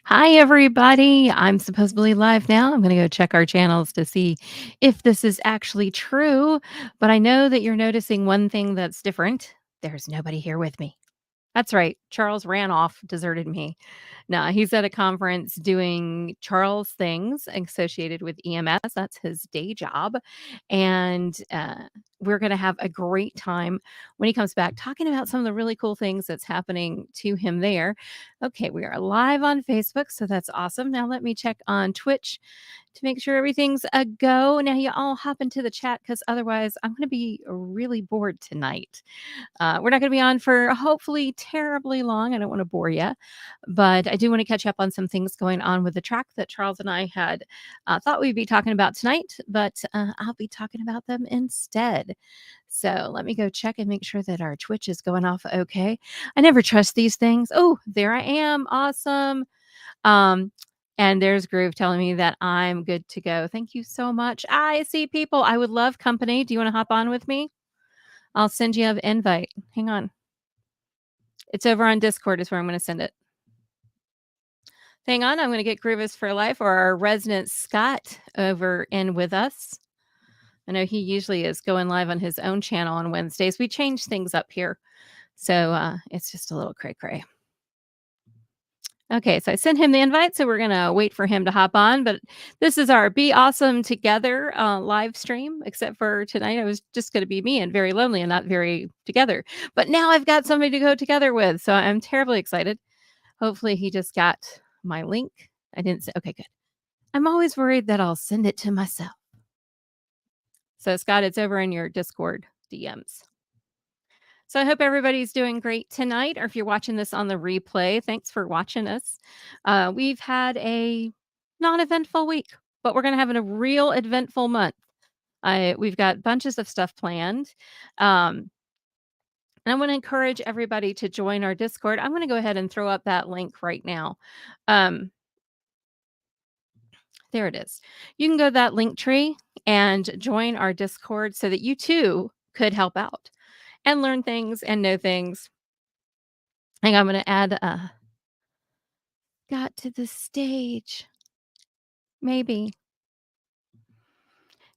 Hi, everybody. I'm supposedly live now. I'm going to go check our channels to see if this is actually true. But I know that you're noticing one thing that's different. There's nobody here with me. That's right. Charles ran off, deserted me. No, he's at a conference doing Charles things associated with EMS. That's his day job. And we're going to have a great time when he comes back talking about some of the really cool things that's happening to him there. Okay, we are live on Facebook. So that's awesome. Now let me check on Twitch to make sure everything's a go. Now, you all hop into the chat because otherwise I'm going to be really bored tonight. We're not going to be on for hopefully terribly long. I don't want to bore you, but I do want to catch up on some things going on with the track that Charles and I had thought we'd be talking about tonight, but I'll be talking about them instead. So let me go check and make sure that our Twitch is going off okay. I never trust these things. Oh, there I am. Awesome. Um, and there's Groove telling me that I'm good to go. Thank you so much. I see people. I would love company. Do you want to hop on with me? I'll send you an invite. Hang on. It's over on Discord is where I'm going to send it. Hang on. I'm going to get Groovis for Life or our resident Scott over in with us. I know he usually is going live on his own channel on Wednesdays. We change things up here. So it's just a little cray-cray. Okay, so I sent him the invite, so we're going to wait for him to hop on. But this is our Be Awesome Together live stream, except for tonight, it was just going to be me and very lonely and not very together. But now I've got somebody to go together with, so I'm terribly excited. Hopefully he just got my link. I didn't say, okay, good. I'm always worried that I'll send it to myself. So Scott, it's over in your Discord DMs. So I hope everybody's doing great tonight, or if you're watching this on the replay, thanks for watching us. We've had a non-eventful week, but we're going to have a real eventful month. We've got bunches of stuff planned. And I want to encourage everybody to join our Discord. I'm going to go ahead and throw up that link right now. There it is. You can go to that link tree and join our Discord so that you too could help out and learn things and know things. I think I'm going to add got to the stage. Maybe.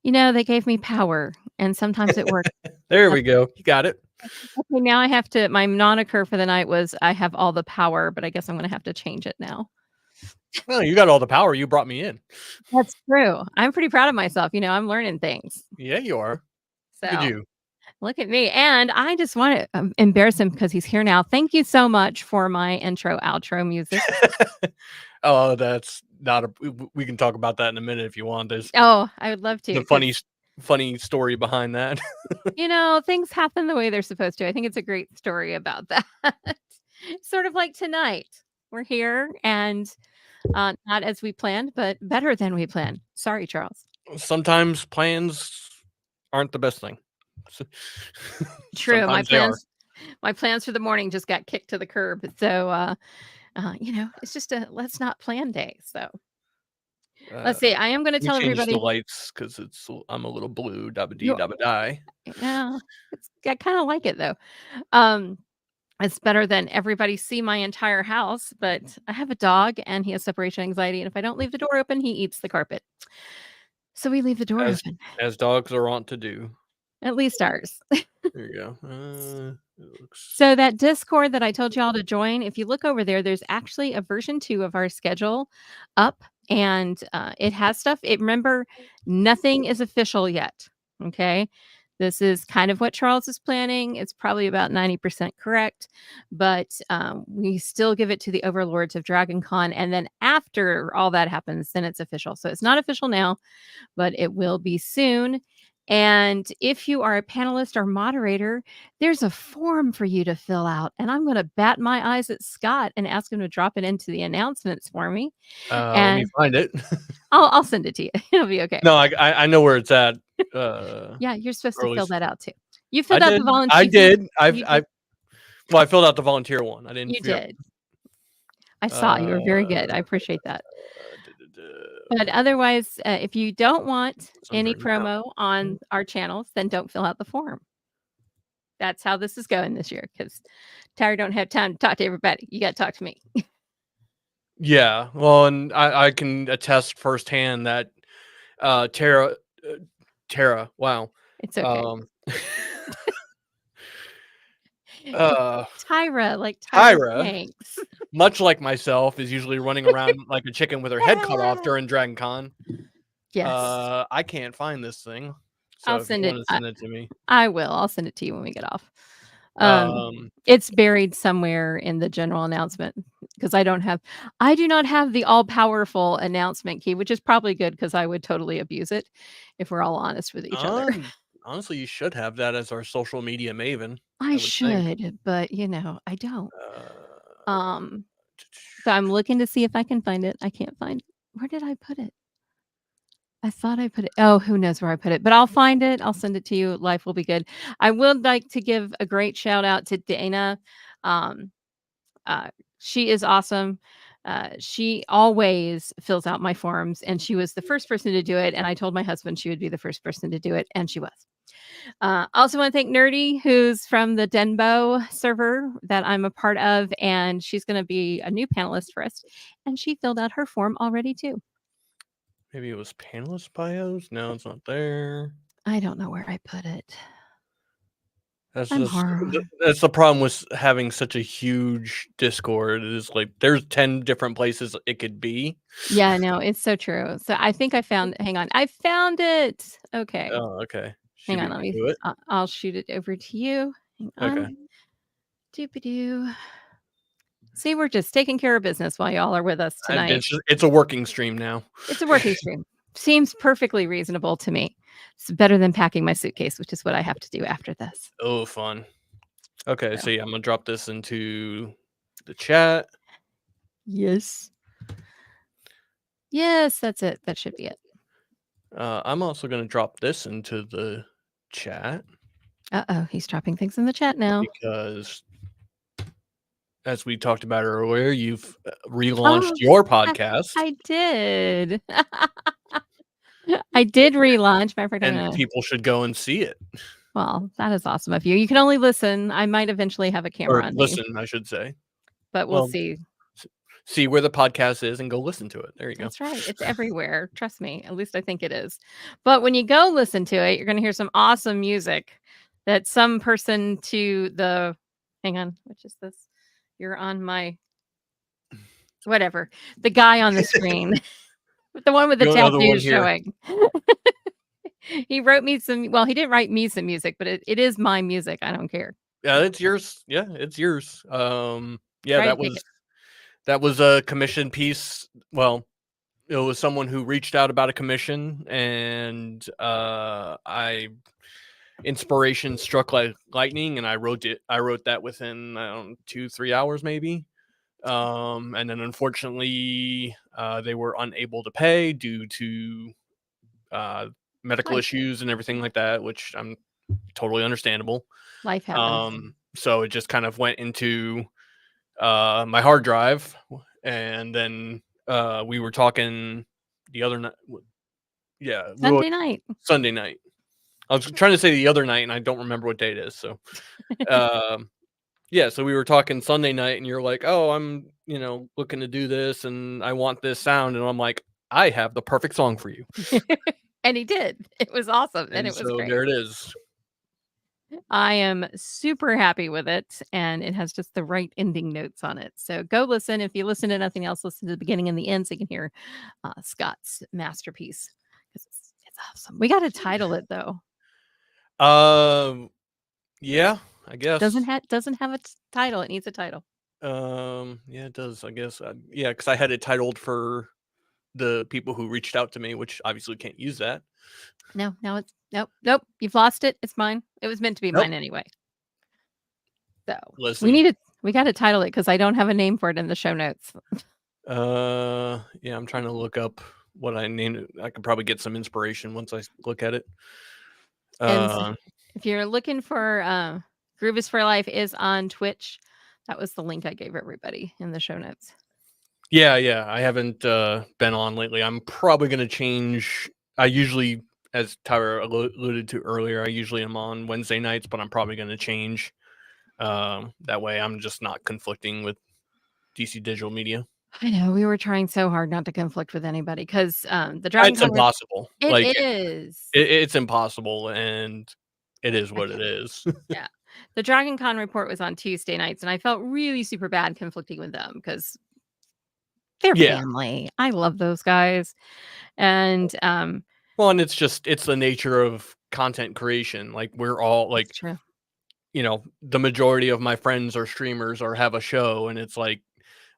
They gave me power and sometimes it works. There we go. You got it. Okay, now I have to, my moniker for the night was I have all the power, but I guess I'm going to have to change it now. Well, you got all the power. You brought me in. That's true. I'm pretty proud of myself. I'm learning things. Yeah, you are. So Look at you. Look at me. And I just want to embarrass him because he's here now. Thank you so much for my intro, outro music. Oh, that's not a. We can talk about that in a minute if you want. There's. Oh, I would love to. The funny story behind that. Things happen the way they're supposed to. I think it's a great story about that. Sort of like tonight. We're here and not as we planned, but better than we planned. Sorry, Charles. Sometimes plans aren't the best thing. True. My plans for the morning just got kicked to the curb. So, it's just a let's not plan day. So let's see. I am going to tell everybody the lights because I'm a little blue. Dabba dee dabba die. No, I kind of like it though. It's better than everybody see my entire house. But I have a dog and he has separation anxiety, and if I don't leave the door open, he eats the carpet. So we leave the door open, as dogs are wont to do. At least ours. There you go. So that Discord that I told y'all to join, if you look over there, there's actually a version 2 of our schedule up, and it has stuff. Remember, nothing is official yet. Okay. This is kind of what Charles is planning. It's probably about 90% correct, but we still give it to the overlords of Dragon Con. And then after all that happens, then it's official. So it's not official now, but it will be soon. And if you are a panelist or moderator, there's a form for you to fill out. And I'm going to bat my eyes at Scott and ask him to drop it into the announcements for me. Let me find it. I'll send it to you. It'll be okay. No, I know where it's at. Yeah, you're supposed to fill that out too. You filled out the volunteer. I did. I filled out the volunteer one. I didn't. You did. I saw you were very good. I appreciate that. But otherwise, if you don't want any promo on our channels, then don't fill out the form. That's how this is going this year, because Tyra don't have time to talk to everybody. You got to talk to me. Yeah, well, and I can attest firsthand that, Tara Tara, wow, It's okay. um, uh, Tyra, like Tyra Tyra, Banks. much like myself, is usually running around like a chicken with her head cut off during Dragon Con. Yes. I can't find this thing, I'll so if you send it. wanna send it to me. I will. I'll send it to you when we get off. Um, It's buried somewhere in the general announcement because I do not have the all powerful announcement key, which is probably good because I would totally abuse it if we're all honest with each other. honestly, you should have that as our social media maven, I I would think. should, but I don't. Uh, Um, so I'm looking to see if I can find it. I can't find where did I put it? I thought I put it. Oh, who knows where I put it, but I'll find it. I'll send it to you. Life will be good. I would like to give a great shout out to Dana. Um, Uh, she is awesome. She always fills out my forms, and she was the first person to do it. And I told my husband she would be the first person to do it, and she was. Also, want to thank Nerdy, who's from the Denbo server that I'm a part of, and she's going to be a new panelist for us. And she filled out her form already too. maybe it was panelist bios? No, it's not there. I don't know where I put it. That's I'm just horrible. that's the problem with having such a huge Discord is, like, there's 10 different places it could be. Yeah, no, it's so true. So I think I found. Hang on, I found it. Okay. Oh, okay. She Hang on, beat let me me to it. I'll shoot it over to you. Hang Okay. on. Doop-a-doo. See, we're just taking care of business while y'all are with us And tonight. it's a working stream now. It's a working stream. Seems perfectly reasonable to me. It's better than packing my suitcase, which is what I have to do after this. Oh, fun. Okay, So, so, yeah, I'm gonna drop this into the chat. yes. Yes, that's it. That should be it. I'm also gonna drop this into the chat Uh-oh, he's dropping things in the chat now. because, as we talked about earlier, you've, relaunched Oh, your I podcast, I did. I did relaunch. Matter of fact, I'm and gonna people should go and see it, well, that is awesome of you. You can only listen. I might eventually have a camera or on me, listen, I should say. but we'll Well, see. s see where the podcast is and go listen to it. There you go. That's right. It's everywhere. Trust me. At least I think it is. But when you go listen to it, you're going to hear some awesome music that some person to the hang on, which is this? You're on my whatever. The guy on the screen, the one with the The only other one tattoos here. showing. He wrote me some well, he didn't write me some music, but it is my music. I don't care. Yeah, it's yours. Yeah, it's yours. Yeah, Try to take it. that was a commission piece. Well, it was someone who reached out about a commission, and I inspiration struck like lightning, and I wrote that within, I don't know, 2-3 hours maybe. And then unfortunately, they were unable to pay due to medical Life. issues and everything like that, which I'm totally understandable. Life happens. So it just kind of went into my hard drive, and then we were talking the other night. Yeah, we were Sunday night. Sunday night. I was trying to say the other night, and I don't remember what day it is. So, um, yeah, so we were talking Sunday night, and you're like, "Oh, I'm, looking to do this, and I want this sound," and I'm like, "I have the perfect song for you." And he did. It was awesome and And it was so great. there it is. I am super happy with it, and it has just the right ending notes on it. So go listen. If you listen to nothing else, listen to the beginning and the end so you can hear Scott's masterpiece because it's awesome. We got to title it though. Um, yeah, I guess. Doesn't have a title. It needs a title. Yeah, it does. I guess. Yeah, because I had it titled for the people who reached out to me, which obviously can't use that. No, now it's nope. You've lost it. It's mine. It was meant to be Nope. mine anyway. So Listen. we got to title it because I don't have a name for it in the show notes. Yeah, I'm trying to look up what I named it. I could probably get some inspiration once I look at it. And Uh, if you're looking for Groove is for Life is on Twitch. That was the link I gave everybody in the show notes. yeah, I haven't been on lately. I'm probably gonna change. I usually, as Tyra alluded to earlier, I usually am on Wednesday nights, but I'm probably gonna change. That way, I'm just not conflicting with DC Digital Media. I know, we were trying so hard not to conflict with anybody 'cause, the It's DragonCon impossible. it Like, is. it's impossible, and it is I what it can't is. yeah. The DragonCon report was on Tuesday nights, and I felt really super bad conflicting with them because 'cause they're Yeah. family. I love those guys, and, Well, and it's the nature of content creation. Like, we're all it's like, true. the majority of my friends are streamers or have a show, and it's like,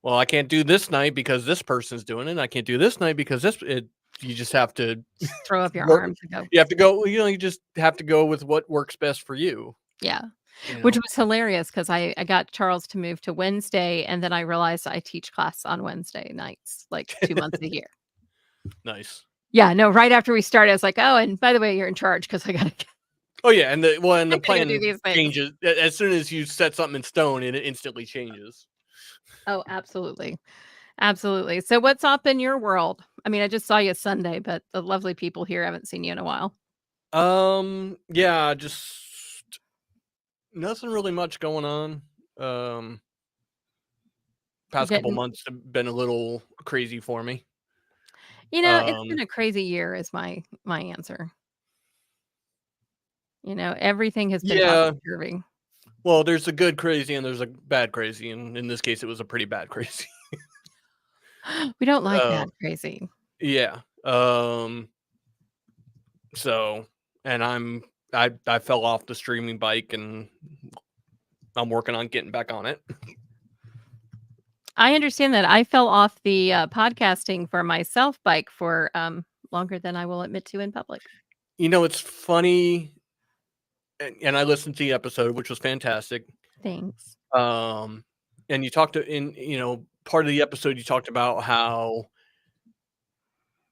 well, I can't do this night because this person's doing it. I can't do this night because you just have to Just throw up your work. arms and go, You have to go, you just have to go with what works best for you, yeah. you Which know? was hilarious because I got Charles to move to Wednesday, and then I realized I teach class on Wednesday nights, like, 2 months a year. Nice. Yeah, no, right after we started, I was like, "Oh, and by the way, you're in charge because Oh, yeah, and I the gotta go do plan these things." changes as soon as you set something in stone, it instantly changes. Oh, absolutely. Absolutely. So what's up in your world? I mean, I just saw you Sunday, but the lovely people here haven't seen you in a while. Yeah, just nothing really much going on. Um, You're Past couple getting months have been a little crazy for me. it's Um, been a crazy year is my answer. Everything has been yeah, topsy-turvy. well, there's a good crazy and there's a bad crazy, and in this case, it was a pretty bad crazy. We don't like Uh, bad crazy. yeah. So, and I fell off the streaming bike, and I'm working on getting back on it. I understand that. I fell off the, podcasting for myself bike for, longer than I will admit to in public. It's funny, and I listened to the episode, which was fantastic. Thanks. Um, and you talked to in part of the episode you talked about how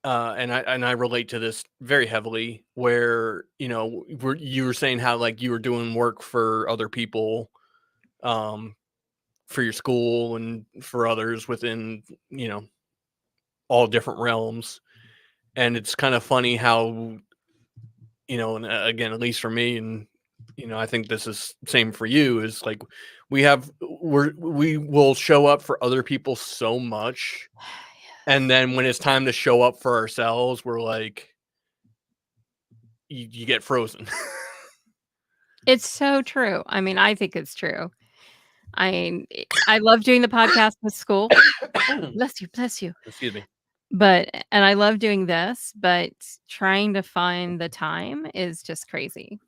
and I relate to this very heavily where, you were saying how like you were doing work for other people, um, for your school and for others within, you know, all different realms. And it's kind of funny how, and again, at least for me, and I think this is same for you, is like we will show up for other people so much, and then when it's time to show up for ourselves, we're like, you get frozen. It's so true. I mean, I think it's true. I love doing the podcast with school. Bless you, bless you. Excuse me. And I love doing this, but trying to find the time is just crazy.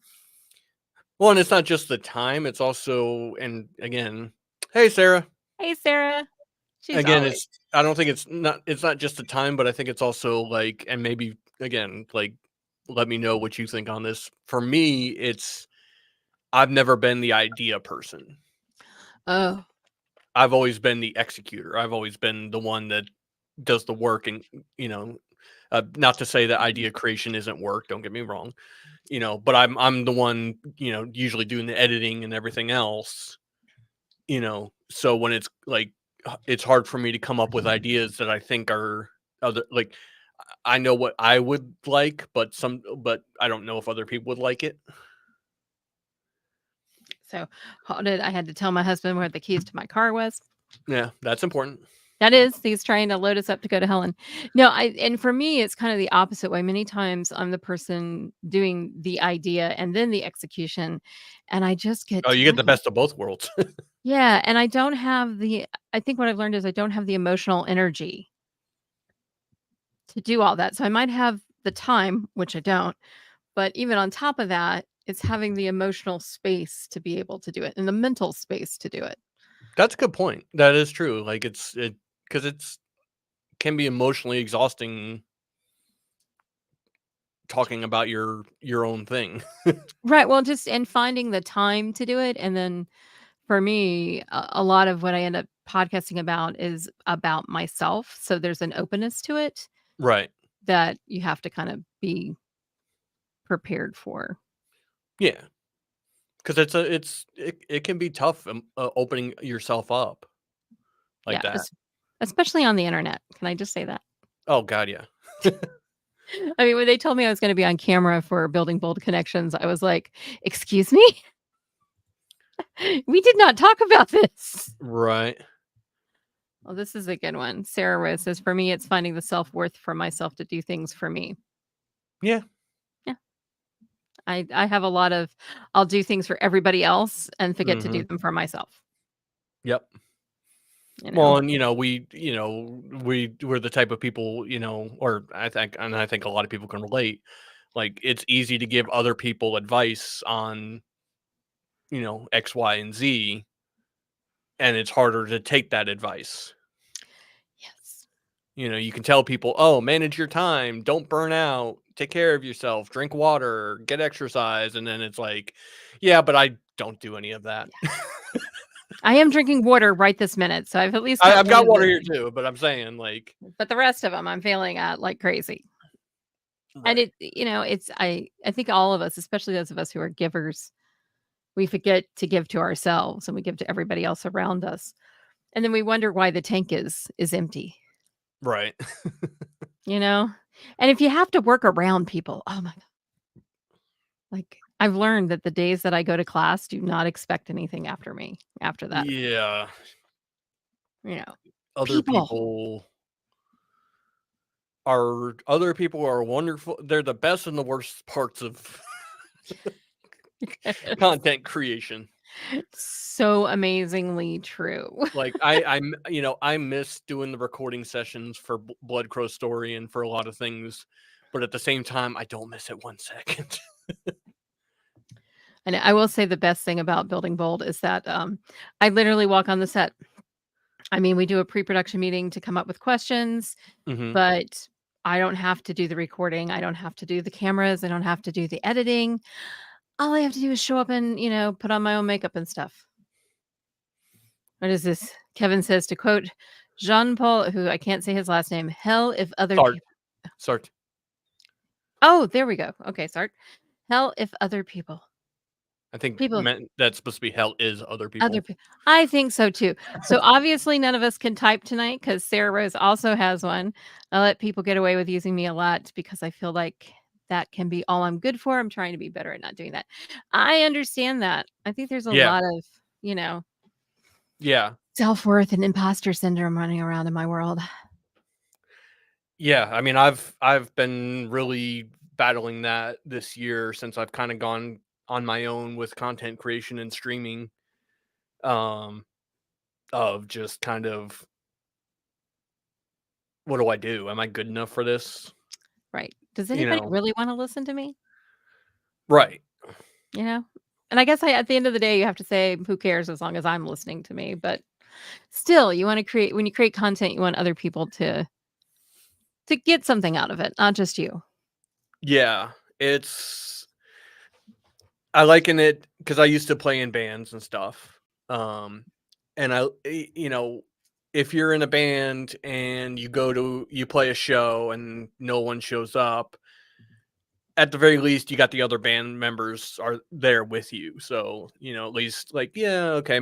Well, and it's not just the time; it's also, and again, hey, Sarah. Hey, Sarah. She's Again, always it's I don't think it's not just the time, but I think it's also like, and maybe again, like, let me know what you think on this. For me, it's I've never been the idea person. oh, I've always been the executor. I've always been the one that does the work, and not to say that idea creation isn't work. Don't get me wrong, but I'm the one, usually doing the editing and everything else. So when it's like, it's hard for me to come up with ideas that I think are other, like, I know what I would like, but I don't know if other people would like it. so I had to tell my husband where the keys to my car was. Yeah, that's important. That is, he's trying to load us up to go to Helen. No, and for me, it's kind of the opposite way. Many times I'm the person doing the idea and then the execution, and I just get Oh, you get the tired. best of both worlds. Yeah, and I think what I've learned is I don't have the emotional energy to do all that. So I might have the time, which I don't, but even on top of that, it's having the emotional space to be able to do it and the mental space to do it. That's a good point. That is true. Like, because it's can be emotionally exhausting talking about your own thing. Right. Well, just and finding the time to do it. And then for me, a lot of what I end up podcasting about is about myself. So there's an openness to it Right. that you have to kind of be prepared for. Yeah. Because it can be tough, opening yourself up like Yeah. that. Especially on the internet. Can I just say that? Oh God, yeah. I mean, when they told me I was going to be on camera for Building Bold Connections, I was like, excuse me? We did not talk about this. Right. Well, this is a good one. Sarah Rose says, "For me, it's finding the self-worth for myself to do things for me." Yeah. Yeah. I have a lot of I'll do things for everybody else and forget to Hmm. do them for myself, Yep. you know? Well, and we're the type of people, or I think a lot of people can relate. Like, it's easy to give other people advice on, X, Y, and Z, and it's harder to take that advice. Yes. You can tell people, "Oh, manage your time, don't burn out, take care of yourself, drink water, get exercise," and then it's like, "Yeah, but I don't do any of that." Yeah. I am drinking water right this minute, so I've at least I got I've one got of water those here things. too, but I'm saying, like, But the rest of them, I'm failing at like crazy. And right, it's I think all of us, especially those of us who are givers, we forget to give to ourselves and we give to everybody else around us. And then we wonder why the tank is empty, right. you know? And if you have to work around people, oh my god. Like I've learned that the days that I go to class, do not expect anything after me after that. Yeah, You know, other people. people people are wonderful. They're the best and the worst parts of content creation. So amazingly true. Like, I miss doing the recording sessions for Blood Crow Story and for a lot of things, but at the same time, I don't miss it 1 second. And I will say the best thing about Building Bold is that I literally walk on the set. I mean, we do a pre-production meeting to come up with questions, Mhm. but I don't have to do the recording. I don't have to do the cameras. I don't have to do the editing. All I have to do is show up and, put on my own makeup and stuff. What is this? Kevin says to quote Jean Paul, who I can't say his last name, hell if other Sart. people. Sart. Oh, there we go. Okay, Sart. Hell if other people. I think People meant that's supposed to be hell is other Other people. peo I think so too. So, obviously, none of us can type tonight because Sarah Rose also has one. I let people get away with using me a lot because I feel like that can be all I'm good for. I'm trying to be better at not doing that. I understand that. I think there's a Yeah. lot of, you know, Yeah. self-worth and imposter syndrome running around in my world. Yeah, I mean, I've been really battling that this year since I've kinda gone on my own with content creation and streaming, um, of just kind of, "What do I do? Am I good enough for this?" Right. Does You anybody know? really wanna listen to me? Right. You know? And I guess at the end of the day, you have to say, "Who cares as long as I'm listening to me?" But still, you wanna create when you create content, you want other people to get something out of it, not just you. Yeah, it's I liken it because I used to play in bands and stuff, and if you're in a band and you play a show and no one shows up, at the very least, you got the other band members are there with you. So, at least, like, yeah, okay,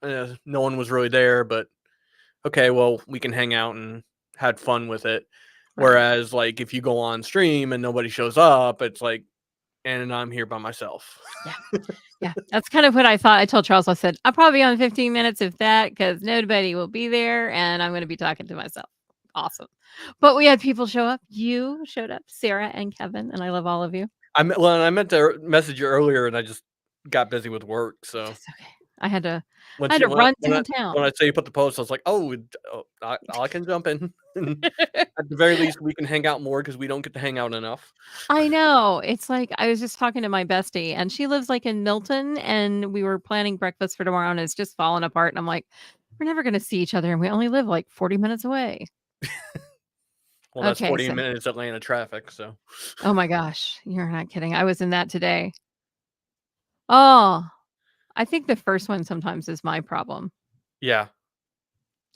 no one was really there, but okay, well, we can hang out and had fun with it. Right. Whereas, like, if you go on stream and nobody shows up, it's like, and I'm here by myself. Yeah. Yeah. That's kind of what I thought. I told Charles, I said, "I'll probably be on 15 minutes if that, because nobody will be there and I'm gonna be talking to myself." Awesome. But we had people show up. You showed up, Sarah and Kevin, and I love all of you. I meant to message you earlier, and I just got busy with work. So It's okay. I had to I once had you to run downtown. when I say you put the post, I was like, oh, I can jump in. And at the very least, we can hang out more because we don't get to hang out enough. I know. It's like I was just talking to my bestie, and she lives, like, in Milton, and we were planning breakfast for tomorrow, and it's just falling apart, and I'm like, "We're never gonna see each other, and we only live, like, 40 minutes away." Well, that's Okay, 40 so minutes Atlanta traffic. So oh my gosh, you're not kidding. I was in that today. Oh, I think the first one sometimes is my problem. yeah,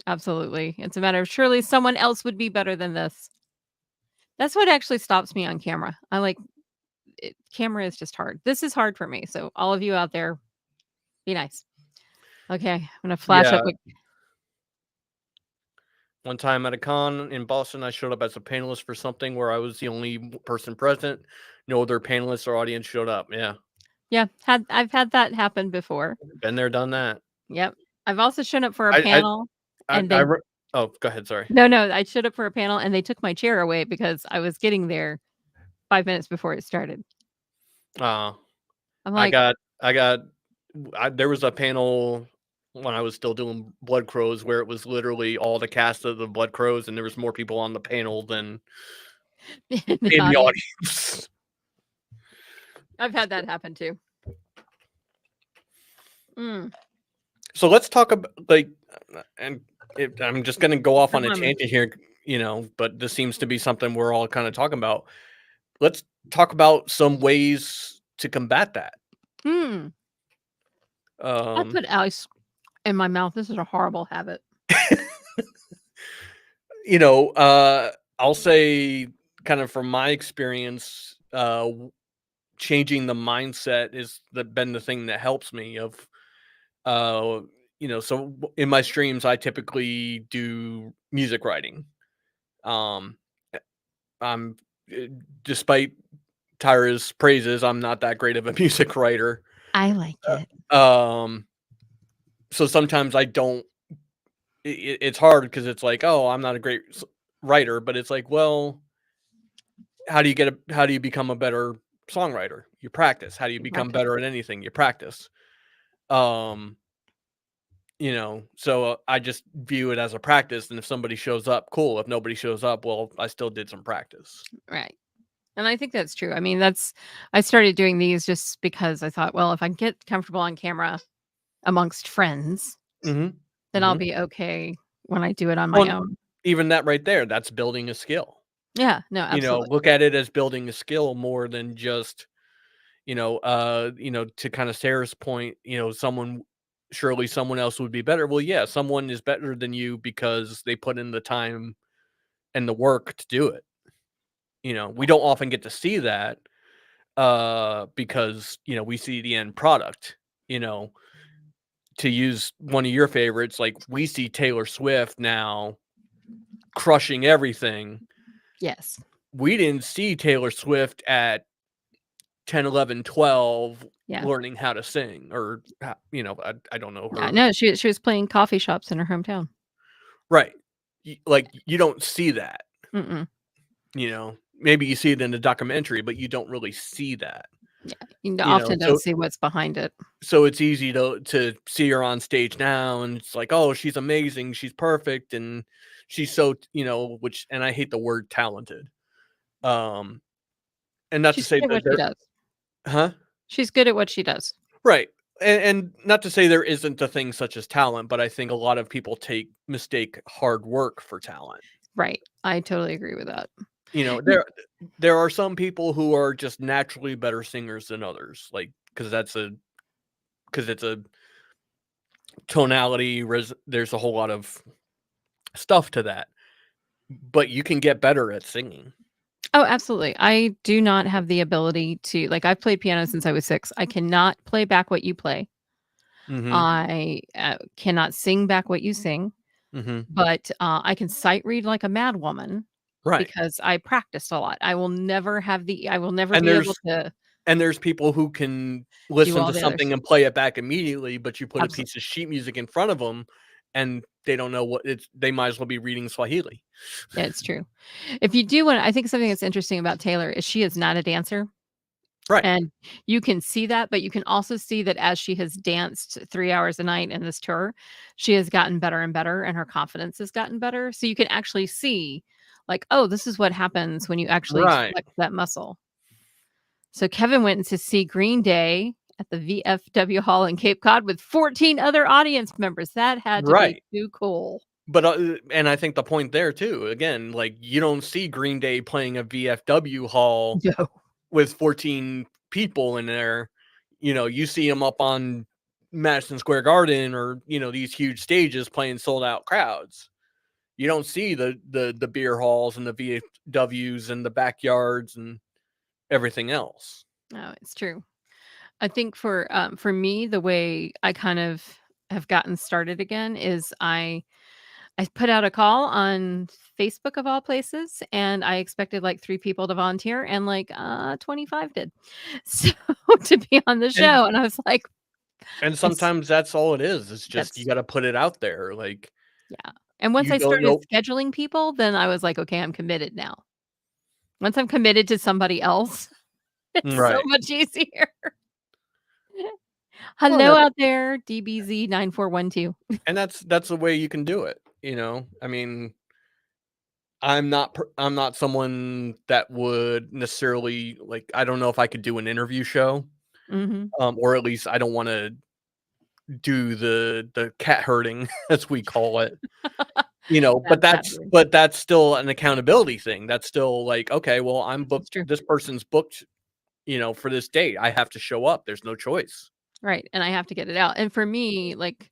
Absolutely. It's a matter of surely someone else would be better than this. That's what actually stops me on camera. I like camera is just hard. This is hard for me. So all of you out there, be nice. Okay, I'm gonna flash up yeah. a One time at a con in Boston, I showed up as a panelist for something where I was the only person present. No other panelists or audience showed up. Yeah, yeah, I've had that happen before. been there, done that. Yep. I've also shown up for a I panel. and they Oh, go ahead. Sorry. no, I showed up for a panel, and they took my chair away because I was getting there 5 minutes before it started. Uh, I'm I like, got, I got, there was a panel when I was still doing Blood Crows where it was literally all the cast of the Blood Crows, and there was more people on the panel than in the in the audience. audience. I've had that happen too. Mm, So let's talk about and I'm just going to go off on a um, tangent here, but this seems to be something we're all kind of talking about. Let's talk about some ways to combat that. mm. I Um, put ice in my mouth. This is a horrible habit. you know, uh, I'll say kind of from my experience, changing the mindset is been the thing that helps me of, uh, so in my streams, I typically do music writing. Um, I'm eh, Despite Tyra's praises, I'm not that great of a music writer. I like it. Um, so sometimes I don't. It's hard because it's like, oh, I'm not a great writer, but it's like, well, how do you become a better songwriter? You practice. How do you You become practice. better at anything? You practice. Um, so I just view it as a practice, and if somebody shows up, cool. If nobody shows up, well, I still did some practice. Right. And I think that's true. I mean, I started doing these just because I thought, well, if I can get comfortable on camera amongst friends, Mhm. then I'll Mhm. be okay when I do it on my Well, own. even that right there, that's building a skill. Yeah, no, absolutely. Look at it as building a skill more than just, to kind of Sarah's point, surely someone else would be better. Well, yeah, someone is better than you because they put in the time and the work to do it. We don't often get to see that because, we see the end product, you know, to use one of your favorites, like we see Taylor Swift now crushing everything. Yes. We didn't see Taylor Swift at 10, 11, 12 Yeah. learning how to sing or, I don't know Yeah, her. no, she was playing coffee shops in her hometown. Right. Like, you don't see that, Mm-mm. maybe you see it in the documentary, but you don't really see that, Yeah, you often don't so see what's behind it. it's easy to see her on stage now and it's like, oh, she's amazing, she's perfect, and she's so, and I hate the word talented. Um, and not to She's say good at that what she there. does. Huh? She's good at what she does. Right. And not to say there isn't a thing such as talent, but I think a lot of people mistake hard work for talent. Right. I totally agree with that. You know, Y there are some people who are just naturally better singers than others, like because it's a tonality. There's a whole lot of stuff to that, but you can get better at singing. Oh, absolutely. I do not have the ability to like, I've played piano since I was 6. I cannot play back what you play. Hmm. I, cannot sing back what you sing, Hmm. but, I can sight read like a mad woman Right. because I practiced a lot. I will never And be able there's to people who can do listen all to the others. something and play it back immediately, but you put a Absolutely. piece of sheet music in front of them, and they don't know what it's they might as well be reading Swahili. Yeah, it's true. If you do wanna I think something that's interesting about Taylor is she is not a dancer. Right. And you can see that, but you can also see that as she has danced 3 hours a night in this tour, she has gotten better and better, and her confidence has gotten better. So you can actually see, like, oh, this is what happens when you actually Right. flex that muscle. So Kevin went to see Green Day at the VFW Hall in Cape Cod with 14 other audience members. That had to be Right. too cool. But, and I think the point there too, again, like, you don't see Green Day playing a VFW hall No. with 14 people in there. You see them up on Madison Square Garden or, these huge stages playing sold out crowds. You don't see the beer halls and the VFWs and the backyards and everything else. No, it's true. I think for me, the way I kind of have gotten started again is I put out a call on Facebook of all places, and I expected like 3 people to volunteer, and like 25 did. So to be on the And show, and I was like, and it's sometimes that's all it is. It's just you that's gotta put it out there, like, Yeah. And once You I don't started know. scheduling people, then I was like, "Okay, I'm committed now." Once I'm committed to somebody else, it's so Right. much easier. Well, Hello out there, DBZ9412. that's the way you can do it, you know? I mean, I'm not someone that would necessarily like, I don't know if I could do an interview show, Mhm. or at least I don't wanna do the cat herding as we call it, you know, Bad cat food. but that's still an accountability thing. That's still like, okay, well, I'm It's booked, true. this person's booked, for this date. I have to show up. There's no choice. Right, and I have to get it out, and for me, like,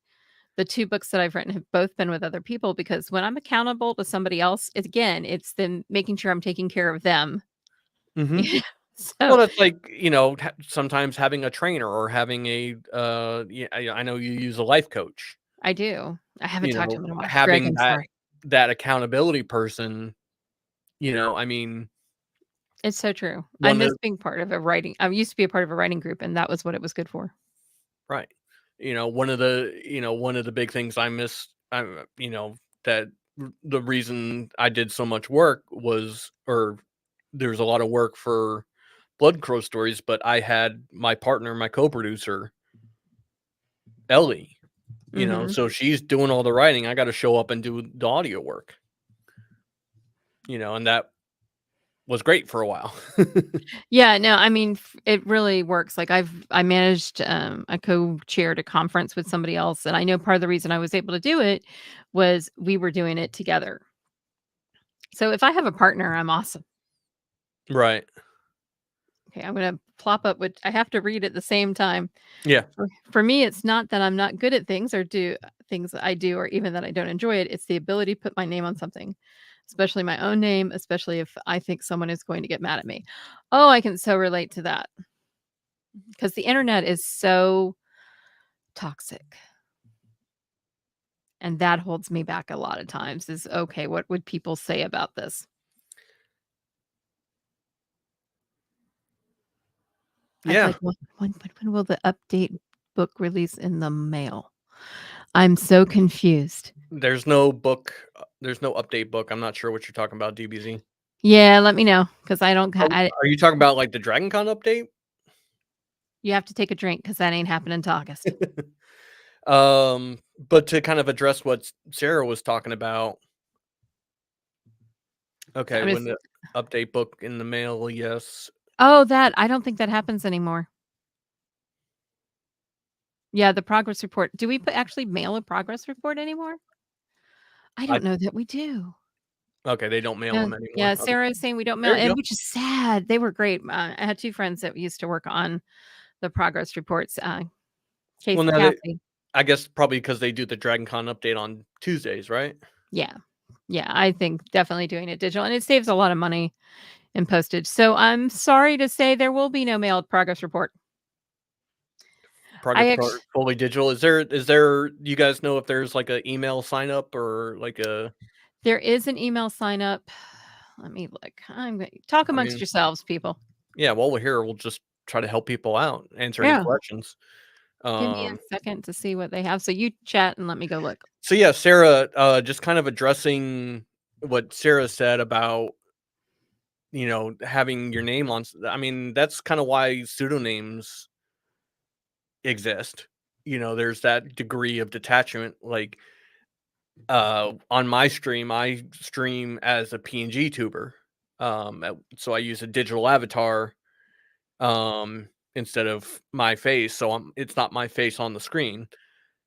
the 2 books that I've written have both been with other people because when I'm accountable to somebody else, it's them making sure I'm taking care of them. Mhm. Yeah, Well, so that's like, sometimes having a trainer or having I know you use a life coach, I do. I haven't talked to him in a while. Greg, having I'm sorry. that accountability person, I mean, It's so true. I one miss of being part of a writing I used to be a part of a writing group, and that was what it was good for. right. One of the big things I miss, that the reason I did so much work was, or there's a lot of work for Blood Crow Stories, but I had my partner, my co-producer, Ellie, Mhm. so she's doing all the writing. I got to show up and do the audio work, and that was great for a while. Yeah, no, I mean, it really works. Like I managed I co-chaired a conference with somebody else, and I know part of the reason I was able to do it was we were doing it together. So if I have a partner, I'm awesome. Right. Okay, I'm gonna plop up with I have to read at the same time. Yeah. For me, it's not that I'm not good at things or do things that I do or even that I don't enjoy it. It's the ability to put my name on something, especially my own name, especially if I think someone is going to get mad at me. Oh, I can so relate to that because the internet is so toxic. And that holds me back a lot of times is okay, what would people say about this? I'm Yeah. like, when will the update book release in the mail? I'm so confused. There's no update book. I'm not sure what you're talking about, DBZ. Yeah, let me know because I don't. Are you talking about like the Dragon Con update? You have to take a drink because that ain't happening to August. But to kind of address what Sarah was talking about, So okay, I'm when just the update book in the mail, yes. oh, that I don't think that happens anymore. Yeah, the progress report. Do we actually mail a progress report anymore? I I don't know that we do. Okay, they don't mail Yeah, them anymore. yeah. Okay, Sarah is saying we don't mail, there you and go. which is sad. They were great. I had two friends that used to work on the progress reports. Well, Casey now they Cassidy. I guess probably because they do the Dragon Con update on Tuesdays, right? Yeah, yeah. I think definitely doing it digital, and it saves a lot of money in postage. So I'm sorry to say there will be no mailed progress report. Progress I report actually fully digital. Is there do you guys know if there's like a email sign up or like a there is an email sign up. Let me look. I'm going to talk I amongst mean, yourselves, people. yeah, while we're here, we'll just try to help people out, answer any Yeah. questions. Give me Um, a second to see what they have. So you chat and let me go look. so yeah, Sarah, just kind of addressing what Sarah said about, having your name on I mean, that's kind of why pseudonyms exist. There's that degree of detachment. Like, on my stream, I stream as a PNG tuber. So I use a digital avatar, instead of my face. So it's not my face on the screen.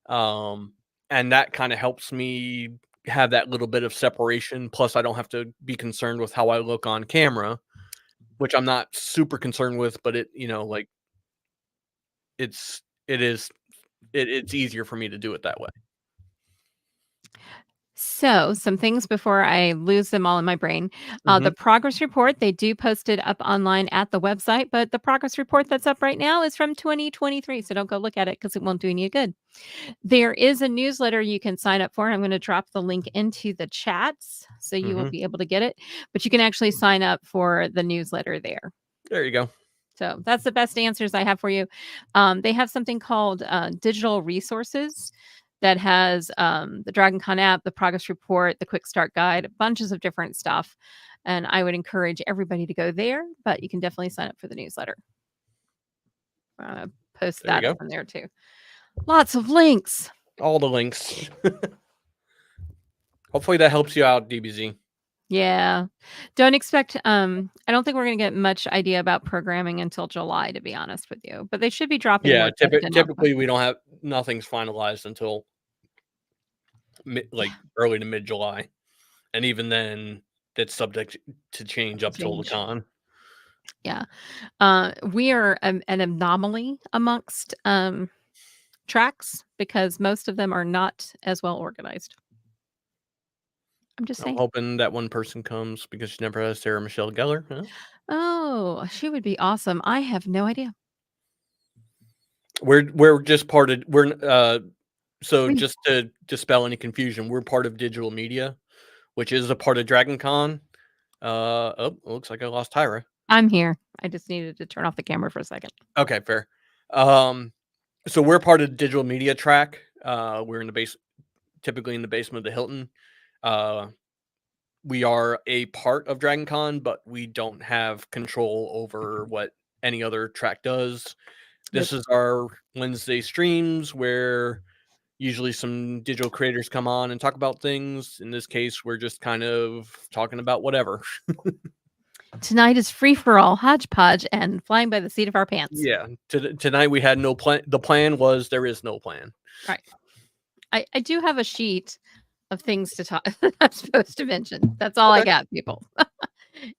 Um, and that kind of helps me have that little bit of separation. Plus, I don't have to be concerned with how I look on camera, which I'm not super concerned with, but like it is, it's easier for me to do it that way. So, some things before I lose them all in my brain. Hmm. The progress report, they do post it up online at the website, but the progress report that's up right now is from 2023. So don't go look at it because it won't do any good. There is a newsletter you can sign up for. I'm going to drop the link into the chats so you will Hmm. be able to get it, but you can actually sign up for the newsletter there. There you go. So that's the best answers I have for you. They have something called digital resources. that has the Dragon Con app, the progress report, the quick start guide, bunches of different stuff. And I would encourage everybody to go there, but you can definitely sign up for the newsletter. Post There you that go. up in there too. Lots of links. All the links. Hopefully that helps you out, DBZ. Yeah. Don't expect I don't think we're gonna get much idea about programming until July, to be honest with you. But they should be dropping Yeah, more content off. typically we don't have nothing's finalized until like early to mid July, and even then, that's subject to change up till the Change. con. Yeah. We are an anomaly amongst tracks because most of them are not as well organized. I'm just I'm saying. hoping that one person comes because she never has Sarah Michelle Gellar. Huh? Oh, she would be awesome. I have no idea. We're just part of so We just to dispel any confusion, we're part of digital media, which is a part of Dragon Con. Oh, looks like I lost Tyra. I'm here. I just needed to turn off the camera for a second. Okay, fair. So we're part of the digital media track. We're in the typically in the basement of the Hilton. We are a part of Dragon Con, but we don't have control over what any other track does. Nope. This is our Wednesday streams where usually some digital creators come on and talk about things. In this case, we're just kind of talking about whatever. Tonight is free for all, hodgepodge, and flying by the seat of our pants. Yeah. Tonight we had no plan. The plan was there is no plan. Right. I do have a sheet of things to talk I'm supposed to mention. That's all I Okay. got, people.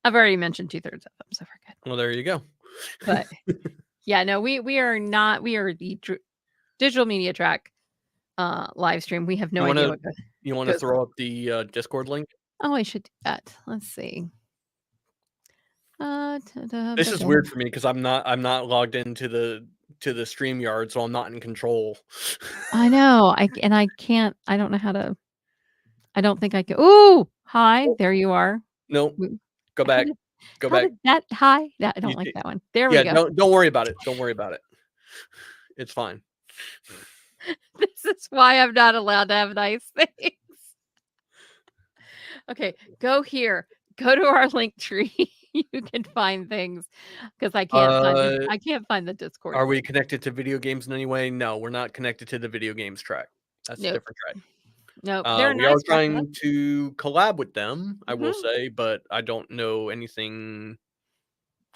I've already mentioned 2/3 of them, so we're good. Well, there you go. But yeah, no, we are not. We are the digital media track live stream. We have no idea what You want to goes on. throw up the Discord link? Oh, I should do that. Let's see. This is weird for me because I'm not logged into the StreamYard, so I'm not in control. I know. I can't. I don't know how to. I don't think I can. Ooh, hi. Oh, There you are. nope. W- Go How back. did Go how back. did that hi? That I You don't like see- that one. There yeah, we go. don't worry about it. Don't worry about it. It's fine. This is why I'm not allowed to have nice things. Okay, go here. Go to our link tree. You can find things because I can't find the Discord Are we link. connected to video games in any way? No, we're not connected to the video games track. That's a Nope. different track. Nope. They're a We are nice track. trying to collab with them, I will Mhm. say, but I don't know anything.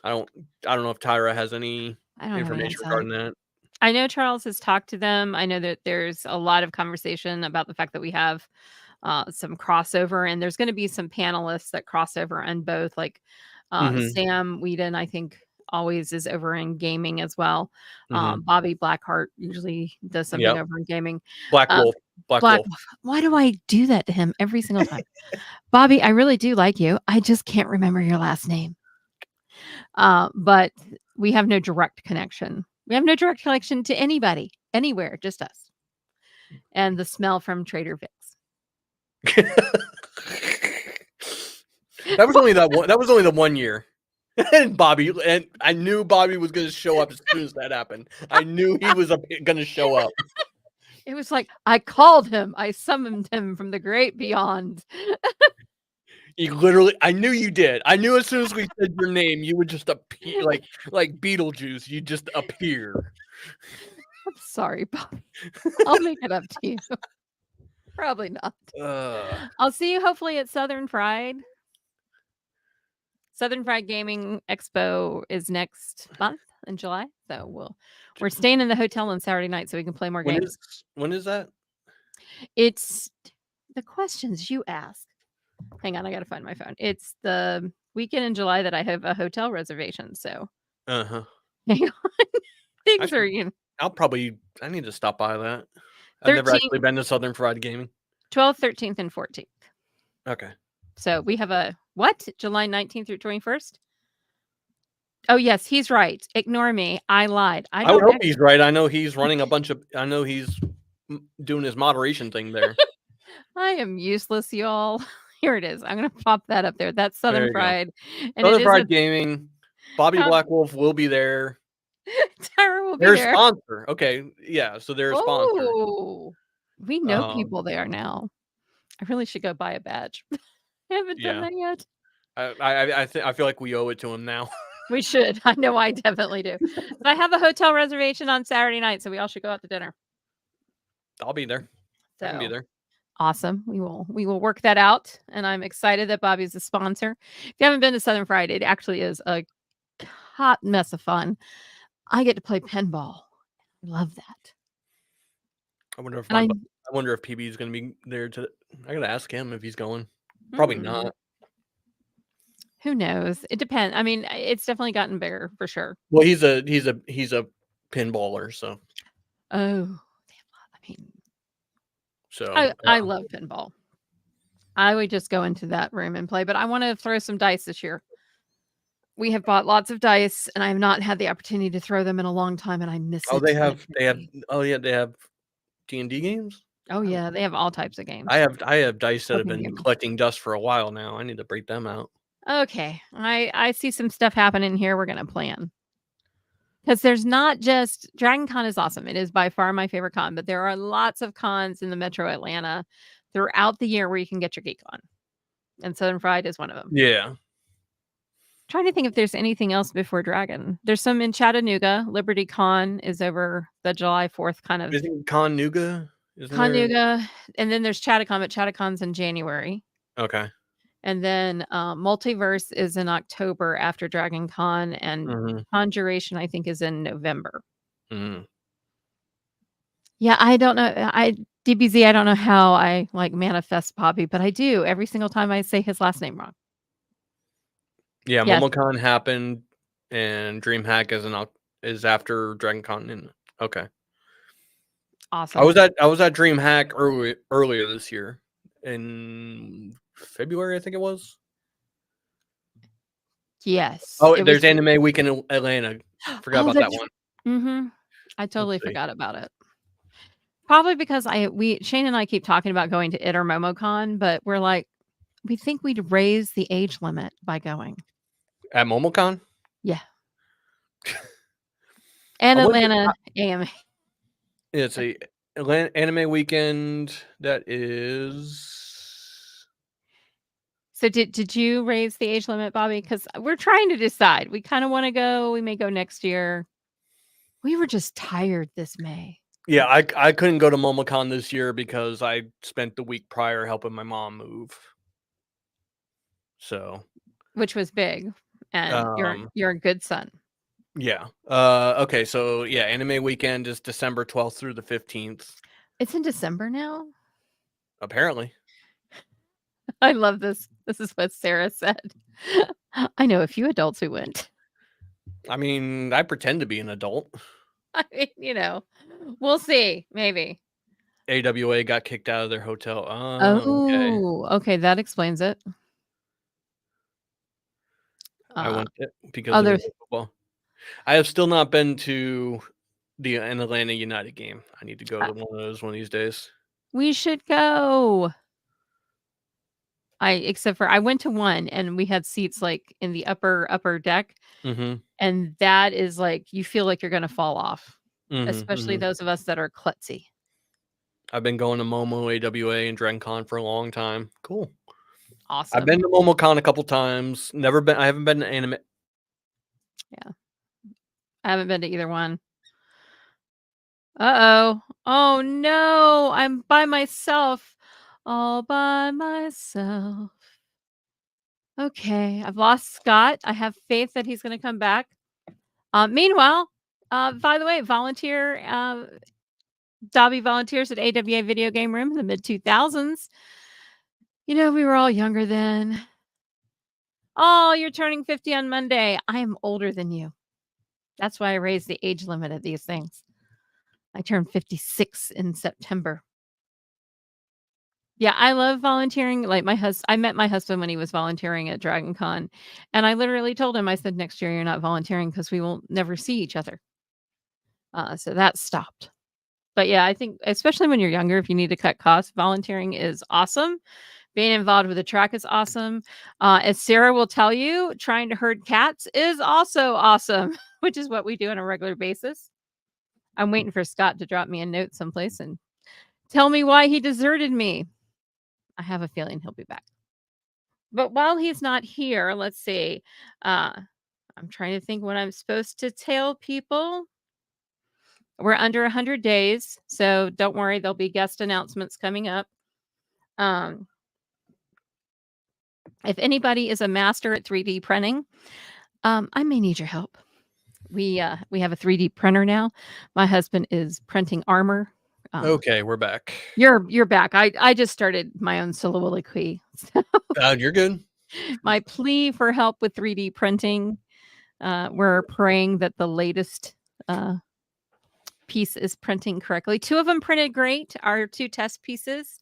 I don't know if Tyra has any I don't have any information insight. regarding that. I know Charles has talked to them. I know that there's a lot of conversation about the fact that we have some crossover, and there's going to be some panelists that cross over on both. Like Mhm, Sam Whedon, I think always is over in gaming as well. mhm. Bobby Blackheart usually does something Yep. over in gaming. Black Um, Wolf. Black Black, Wolf. why do I do that to him every single time? Bobby, I really do like you. I just can't remember your last name. But we have no direct connection. We have no direct connection to anybody, anywhere, just us. And the smell from Trader Vic's. That was only the 1 year. And I knew Bobby was going to show up as soon as that happened. I knew he was going to show up. It was like I called him. I summoned him from the great beyond. I knew you did. I knew as soon as we said your name, you would just appear like Beetlejuice. You just appear. I'm sorry, Bobby. I'll make it up to you. Probably not. I'll see you hopefully at Southern Fried. Southern Fried Gaming Expo is next month in July. So we're staying in the hotel on Saturday night so we can play more games. When is that? It's the questions you ask. Hang on, I gotta find my phone. It's the weekend in July that I have a hotel reservation. So Uh-huh. hang on. Things are I need to stop by that. I've never 13th, actually been to Southern Fried Gaming. 12th, 13th, and 14th. Okay. So we have a what? July 19th through 21st? Oh, yes, he's right. Ignore me. I lied. I would hope he's right. I know he's running I know he's doing his moderation thing there. I am useless, y'all. Here it is. I'm gonna pop that up there. That's Southern Fried. And Southern it is Fried Gaming. Bobby Black Wolf will be there. Tyra will be They're a there. sponsor. Okay. Yeah. So they're a sponsor. Oh, We know Um, people there now. I really should go buy a badge. I haven't done yeah, that yet. I feel like we owe it to him now. We should. I know I definitely do. But I have a hotel reservation on Saturday night, so we all should go out to dinner. I'll be there. I can be So there. awesome. We will work that out, and I'm excited that Bobby's a sponsor. If you haven't been to Southern Fried, it actually is a hot mess of fun. I get to play pinball. Love that. I wonder if And I I wonder if PB is gonna be there to. I gotta ask him if he's going. Probably hmm, not. who knows? It depends. I mean, it's definitely gotten bigger for sure. Well, he's a pinballer, so Oh, I mean, so I love pinball. I would just go into that room and play, but I want to throw some dice this year. We have bought lots of dice, and I have not had the opportunity to throw them in a long time, and I miss oh it like they have crazy. oh yeah they have D&D games. Oh, I yeah, they have all types of games. I have dice that have Cooking been games. collecting dust for a while now. I need to break them out. Okay, I see some stuff happening here we're gonna plan. Because there's not just Dragon Con is awesome, it is by far my favorite con, but there are lots of cons in the Metro Atlanta throughout the year where you can get your geek on, and Southern Fried is one of them. Yeah. Trying to think if there's anything else before Dragon. There's some in Chattanooga. Liberty Con is over the July 4th kind of Isn't Con Nuga? Isn't there? Connooga, and then there's Chattacon, but Chattacon's in January. Okay. And then, Multiverse is in October after Dragon Con, and Mhm. Conjuration, I think, is in November. Mhm. Yeah, I don't know. DBZ, I don't know how I like manifest Bobby, but I do every single time I say his last name wrong. Yeah, Yes, MomoCon happened, and DreamHack is after Dragon Con. Okay. awesome. I was at DreamHack earlier this year in February, I think it was. Yes, Oh, it was. there's Anime Week in Atlanta. Forgot Oh, about that that's one. mhm. I Let's totally see. forgot about it. Probably because Shane and I keep talking about going to it or MomoCon, but we're like, we think we'd raise the age limit by going. At MomoCon? Yeah. And I went to Atlanta AMA. it's a Atlanta Anime Weekend that is So did you raise the age limit, Bobby? Because we're trying to decide. We kind of want to go. We may go next year. We were just tired this May, yeah, I couldn't go to MomoCon this year because I spent the week prior helping my mom move. So, which was big. And you're um, you're a good son. yeah. Okay, so yeah, Anime Weekend is December 12th through the 15th, It's in December now. apparently. I love this. This is what Sarah said. I know a few adults who went. I mean, I pretend to be an adult. I mean, we'll see. Maybe. AWA got kicked out of their hotel. Okay. Oh, okay. That explains it. I Uh, went because there was others. no football. I have still not been to an Atlanta United game. I need to go uh, to one of those one of these days. we should go. Except for I went to one and we had seats like in the upper deck, Mhm. and that is like you feel like you're gonna fall off, Mhm, especially mhm. those of us that are klutzy. I've been going to Momo, AWA, and DrenCon for a long time. Cool. I've been Awesome. to MomoCon a couple times. I haven't been to anime. Yeah. I haven't been to either one. Uh-oh. Oh no, I'm by myself. All by myself. Okay, I've lost Scott. I have faith that he's gonna come back. Meanwhile, by the way, Dobby volunteers at AWA Video Game Room in the mid-2000s. We were all younger then. Oh, you're turning 50 on Monday. I am older than you. That's why I raised the age limit of these things. I turned 56 in September. Yeah, I love volunteering. Like I met my husband when he was volunteering at Dragon Con, and I literally told him, I said, next year you're not volunteering because we will never see each other. So that stopped. But yeah, I think especially when you're younger, if you need to cut costs, volunteering is awesome. Being involved with the track is awesome. As Sarah will tell you, trying to herd cats is also awesome, which is what we do on a regular basis. I'm waiting for Scott to drop me a note someplace and Tell me why he deserted me. I have a feeling he'll be back. But while he's not here, let's see. Uh, I'm trying to think what I'm supposed to tell people. We're under 100 days, so don't worry, there'll be guest announcements coming up. Um, if anybody is a master at 3D printing, I may need your help. We have a 3D printer now. My husband is printing armor. Okay, we're back. You're back. I just started my own soliloquy. You're good. My plea for help with 3D printing. We're praying that the latest piece is printing correctly. 2 of them printed great, our 2 test pieces,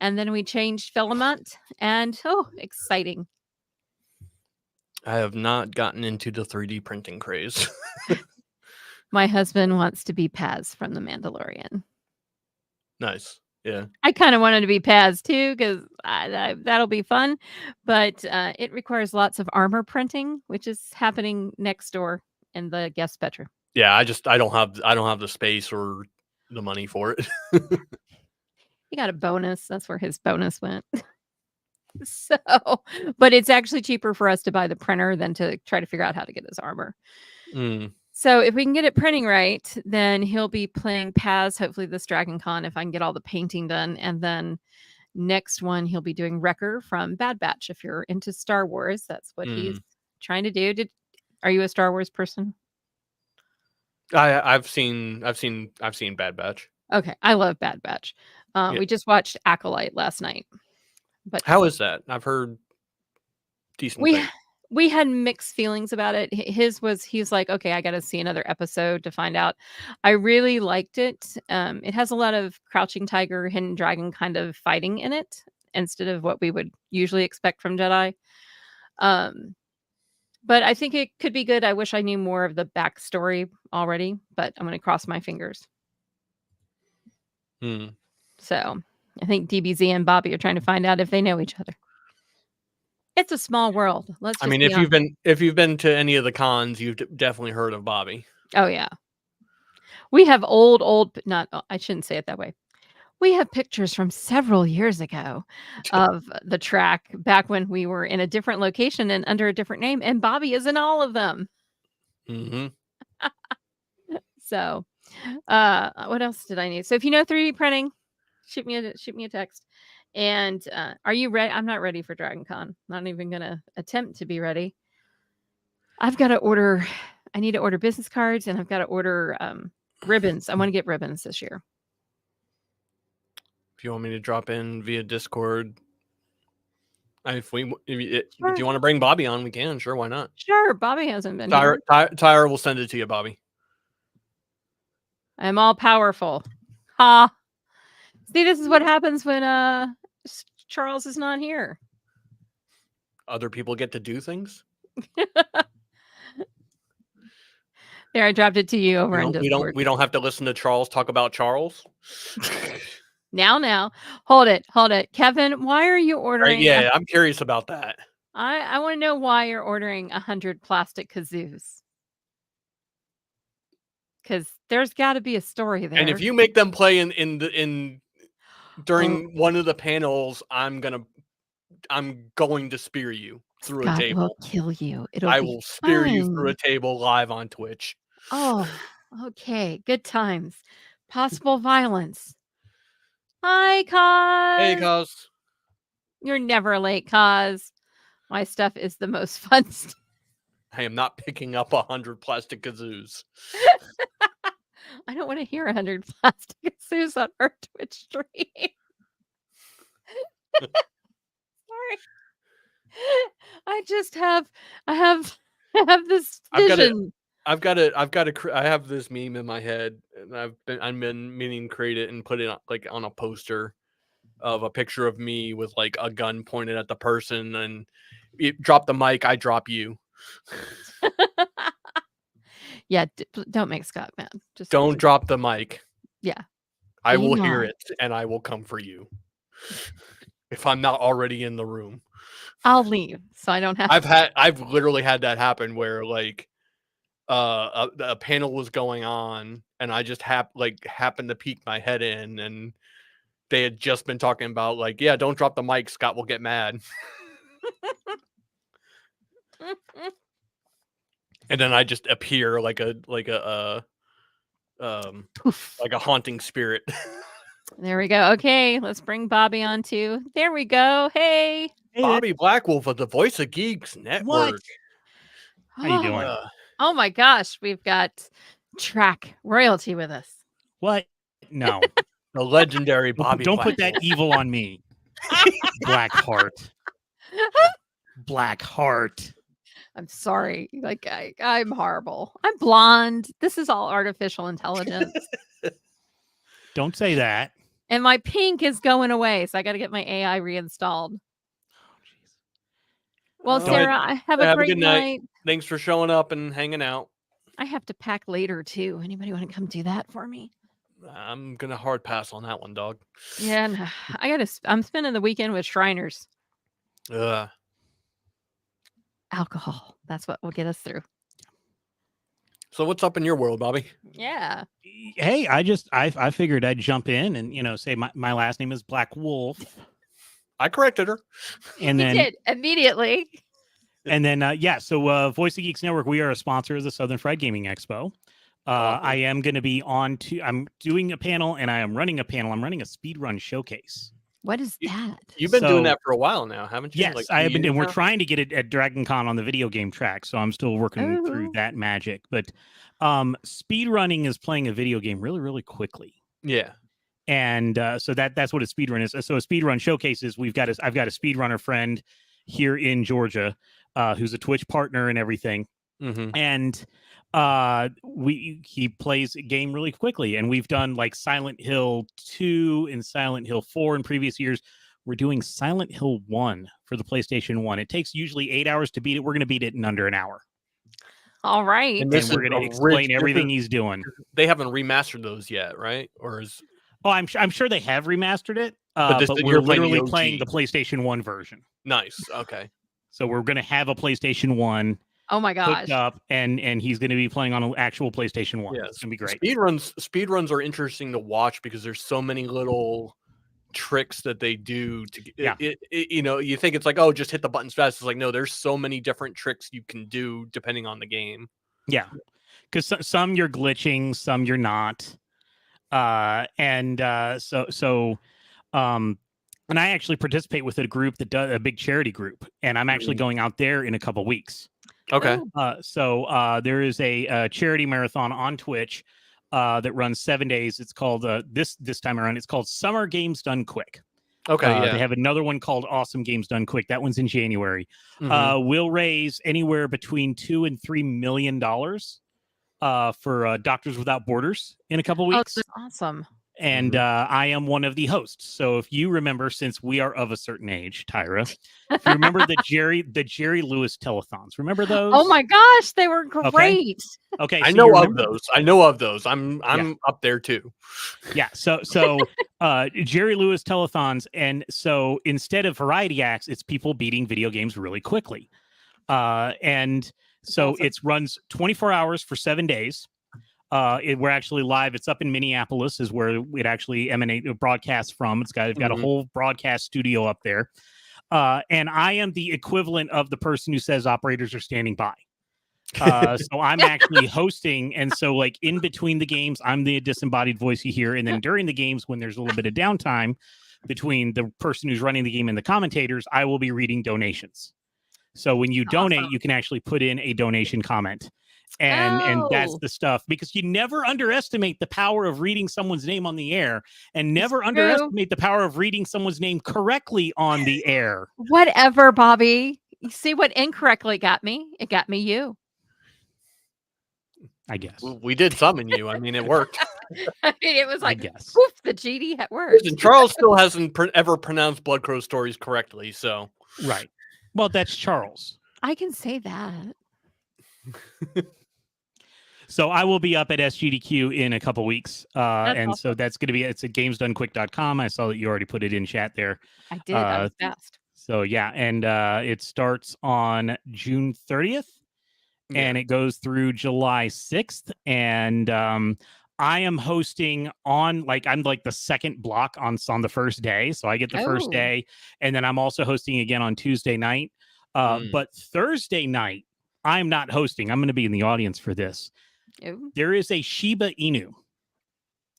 and then we changed filament and, oh, exciting. I have not gotten into the 3D printing craze. My husband wants to be Paz from The Mandalorian. Nice. Yeah. I kinda wanted to be Paz too 'cause that'll be fun, but, it requires lots of armor printing, which is happening next door in the guest bedroom. Yeah, I don't have the space or the money for it. He got a bonus, that's where his bonus went. So but it's actually cheaper for us to buy the printer than to try to figure out how to get his armor. Mm. So if we can get it printing right, then he'll be playing Paz, hopefully this Dragon Con, if I can get all the painting done, and then next one, he'll be doing Wrecker from Bad Batch. If you're into Star Wars, that's what he's Mm. trying to do. Are you a Star Wars person? I've seen Bad Batch. Okay, I love Bad Batch. Yeah. We just watched Acolyte last night, but How is that? I've heard decent we things. we had mixed feelings about it. His was he's like, okay, I got to see another episode to find out. I really liked it. It has a lot of Crouching Tiger, Hidden Dragon kind of fighting in it instead of what we would usually expect from Jedi. Um, But I think it could be good. I wish I knew more of the backstory already, but I'm gonna cross my fingers. Hmm. So, I think DBZ and Bobby are trying to find out if they know each other. It's a small world. Let's I just mean, be honest. if you've been to any of the cons, you've definitely heard of Bobby. Oh, yeah. We have old not I shouldn't say it that way. We have pictures from several years ago of the track back when we were in a different location and under a different name, and Bobby is in all of them. Mhm. So, what else did I need? So if you know 3D printing, shoot me a text. And are you ready? I'm not ready for Dragon Con. Not even gonna attempt to be ready. I've got to order. I need to order business cards, and I've got to order ribbons. I want to get ribbons this year. If you want me to drop in via Discord, if Sure, you wanna bring Bobby on, we can, sure, why not? sure. Bobby hasn't been Tyra here. Tyra will send it to you, Bobby. I'm all powerful. Ha! See, this is what happens when Charles is not here. Other people get to do things? There, I dropped it to you over in Discord. We don't have to listen to Charles talk about Charles? Now, hold it. Kevin, why are you Right, ordering yeah, I'm curious about that. I wanna know why you're ordering 100 plastic kazoos. 'Cause there's gotta be a story And if there. you make them play in Oh, during one of the panels, I'm going to spear you through a Scott will table. kill you. It'll I be will spear you through a fun. table live on Twitch. Oh, okay, good times. Possible violence. Hi, Hey, Kaz. cuz. You're never late, Kaz. My stuff is the most fun stuff. I am not picking up 100 plastic kazoos. I don't wanna hear 100 plastic kazoos on our Twitch stream. Sorry. I just have I have I have this I've got to vision. I have this meme in my head, and I've been meaning to create it and put it on, like, on a poster of a picture of me with, like, a gun pointed at the person, and you drop the mic, I drop you. Yeah, don't make Scott mad. Don't drop the mic. yeah, I be will hear nice. it, and I will come for you. If I'm not already in the room. I'll leave so I don't have to. I've literally had that happen where, like, a panel was going on, and I just happened to peek my head in, and they had just been talking about like, yeah, don't drop the mic, Scott will get mad. And then I just appear like a Poof. like a haunting spirit. There we go. Okay, let's bring Bobby on too. There we go. Hey. Bobby Blackwolf of the Voice of Geeks What? Network. How you doing? Oh my gosh, we've got Track royalty with us. What? No. The legendary Bobby Don't put Blackwolf. that evil on me. Blackheart. Blackheart. I'm sorry. Like I'm horrible. I'm blonde. This is all artificial intelligence. Don't say that. And my pink is going away, so I got to get my AI reinstalled. Well, Go Sarah, ahead. have a Have a great good night. night. Thanks for showing up and hanging out. I have to pack later too. Anybody want to come do that for me? I'm gonna hard pass on that one, dog. Yeah, no, I'm spending the weekend with Shriners. Alcohol. That's what will get us through. So what's up in your world, Bobby? Yeah. Hey, I figured I'd jump in and say my last name is Black Wolf. I corrected her. And He then did immediately. And then, so Voice of Geeks Network, we are a sponsor of the Southern Fried Gaming Expo. I am going to be I'm doing a panel and I am running a panel. I'm running a speedrun showcase. What is that? You've been doing that for a while now, haven't you? Yes, like I have been doing. We're now? trying to get it at Dragon Con on the video game track, so I'm still working through that magic. But speedrunning is playing a video game really, really quickly. Yeah. And so that's what a speedrun is. So a speedrun showcase is I've got a speedrunner friend here in Georgia who's a Twitch partner and everything. Mm-hmm. And he plays a game really quickly, and we've done like Silent Hill 2 and Silent Hill 4 in previous years. We're doing Silent Hill 1 for the PlayStation 1. It takes usually 8 hours to beat it. We're going to beat it in under an hour. All right. And we're going to explain everything he's doing. They haven't remastered those yet, right? Or is I'm sure they have remastered it, but we're literally playing the PlayStation 1 version. Nice. Okay. So we're going to have a PlayStation 1 Oh my gosh. up, and he's going to be playing on an actual PlayStation 1. Yeah, It's going to be great. Speedruns are interesting to watch because there's so many little tricks that they do to you think it's like, oh, just hit the buttons fast. It's like, no, there's so many different tricks you can do depending on the game. Yeah, because some you're glitching, some you're not. And I actually participate with a group that does a big charity group, and I'm actually going out there in a couple weeks. Okay. So there is a charity marathon on Twitch that runs 7 days. It's called this time around. It's called Summer Games Done Quick. Okay. Yeah. They have another one called Awesome Games Done Quick. That one's in January. Mm-hmm. We'll raise anywhere between $2 and $3 million for Doctors Without Borders in a couple weeks. Oh, that's awesome. And I am one of the hosts. So if you remember, since we are of a certain age, Tyra, if you remember the Jerry Lewis telethons, remember those? Oh my gosh, they were great. Okay, I so know of those. I'm up there too. Yeah. So Jerry Lewis telethons, and so instead of variety acts, it's people beating video games really quickly. And so awesome. It runs 24 hours for 7 days. We're actually live. It's up in Minneapolis, is where it actually broadcasts from. It's got a whole broadcast studio up there. And I am the equivalent of the person who says operators are standing by. So I'm actually hosting. And so like in between the games, I'm the disembodied voice you hear. And then during the games, when there's a little bit of downtime between the person who's running the game and the commentators, I will be reading donations. So when you donate, you can actually put in a donation comment. And that's the stuff, because you never underestimate the power of reading someone's name on the air, and never underestimate the power of reading someone's name correctly on the air. Whatever, Bobby. You see what incorrectly got me? It got me you. I guess. We did summon you. I mean, it worked. I mean, it was like, guess. Oof, the GD had worked. And Charles still hasn't ever pronounced Blood Crow Stories correctly, so. Right. Well, that's Charles. I can say that. So I will be up at SGDQ in a couple weeks. And awesome. So that's going to be, it's at gamesdonequick.com. I saw that you already put it in chat there. I did. I was fast. So yeah. And it starts on June 30th and it goes through July 6th. And I am hosting on I'm like the second block on the first day. So I get the first Oh. day, and then I'm also hosting again on Tuesday night. But Thursday night, I'm not hosting. I'm going to be in the audience for this. Oh. There is a Shiba Inu.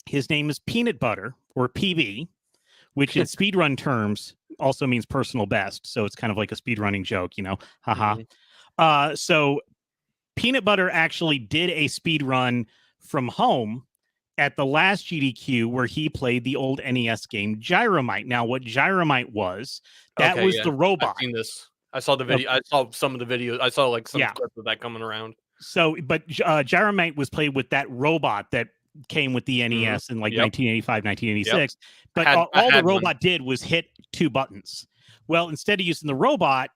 His name is Peanut Butter, or PB, which in speedrun terms also means personal best. So it's kind of like a speedrunning joke, haha. So Peanut Butter actually did a speedrun from home at the last GDQ where he played the old NES game Gyromite. Now, what Gyromite was, that was the robot. I've seen this. I saw the video. I saw some of the videos. I saw like some clips of that coming around. So, but Gyromite was played with that robot that came with the NES in 1985, 1986. But all the robot did was hit 2 buttons. Well, instead of using the robot,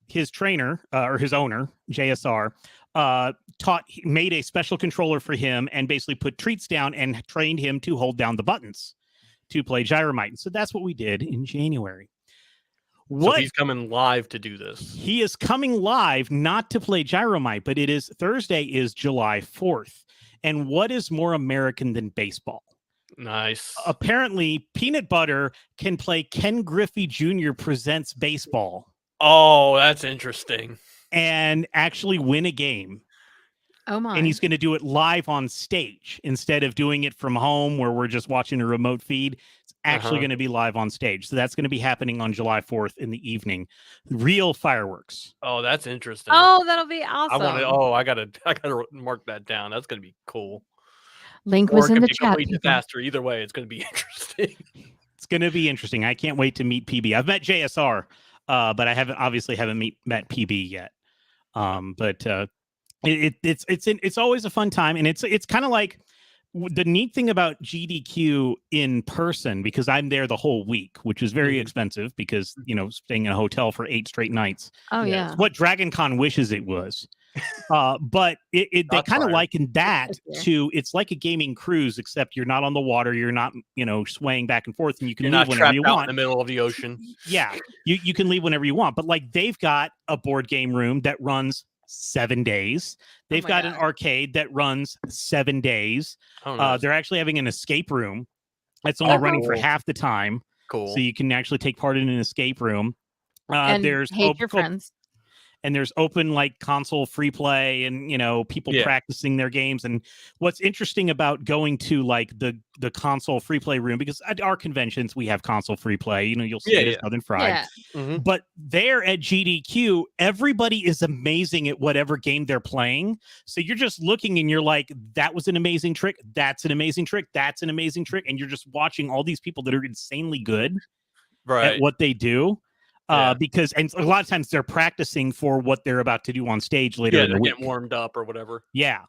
his trainer or his owner, JSR, made a special controller for him and basically put treats down and trained him to hold down the buttons to play Gyromite. And so that's what we did in January. So he's coming live to do this. He is coming live, not to play Gyromite, but Thursday is July 4th. And what is more American than baseball? Nice. Apparently, Peanut Butter can play Ken Griffey Jr. Presents Baseball. Oh, that's interesting. And actually win a game. Oh my. And he's going to do it live on stage instead of doing it from home where we're just watching a remote feed. It's actually going to be live on stage. So that's going to be happening on July 4th in the evening. Real fireworks. Oh, that's interesting. Oh, that'll be awesome. I gotta mark that down. That's going to be cool. Link was in the chat. Disaster. Either way, it's going to be interesting. It's going to be interesting. I can't wait to meet PB. I've met JSR, but I haven't met PB yet. But it's always a fun time, and it's kind of like the neat thing about GDQ in person, because I'm there the whole week, which is very expensive because staying in a hotel for 8 straight nights. Oh yeah, it's what Dragon Con wishes it was. But they kind of liken that to, it's like a gaming cruise, except you're not on the water, you're not swaying back and forth, and you can leave whenever you want. In the middle of the ocean. Yeah, you can leave whenever you want. But like they've got a board game room that runs 7 days. They've got an arcade that runs 7 days. They're actually having an escape room that's only running for half the time. Cool. So you can actually take part in an escape room. And there's hate your friends. And there's open like console free play and people practicing their games. And what's interesting about going to like the console free play room, because at our conventions we have console free play, you'll see it at Southern Fried. Yeah. But there at GDQ, everybody is amazing at whatever game they're playing. So you're just looking and you're like, that was an amazing trick, that's an amazing trick, that's an amazing trick, and you're just watching all these people that are insanely good at what they do. Because and a lot of times they're practicing for what they're about to do on stage later in the week. Getting warmed up or whatever. Yeah.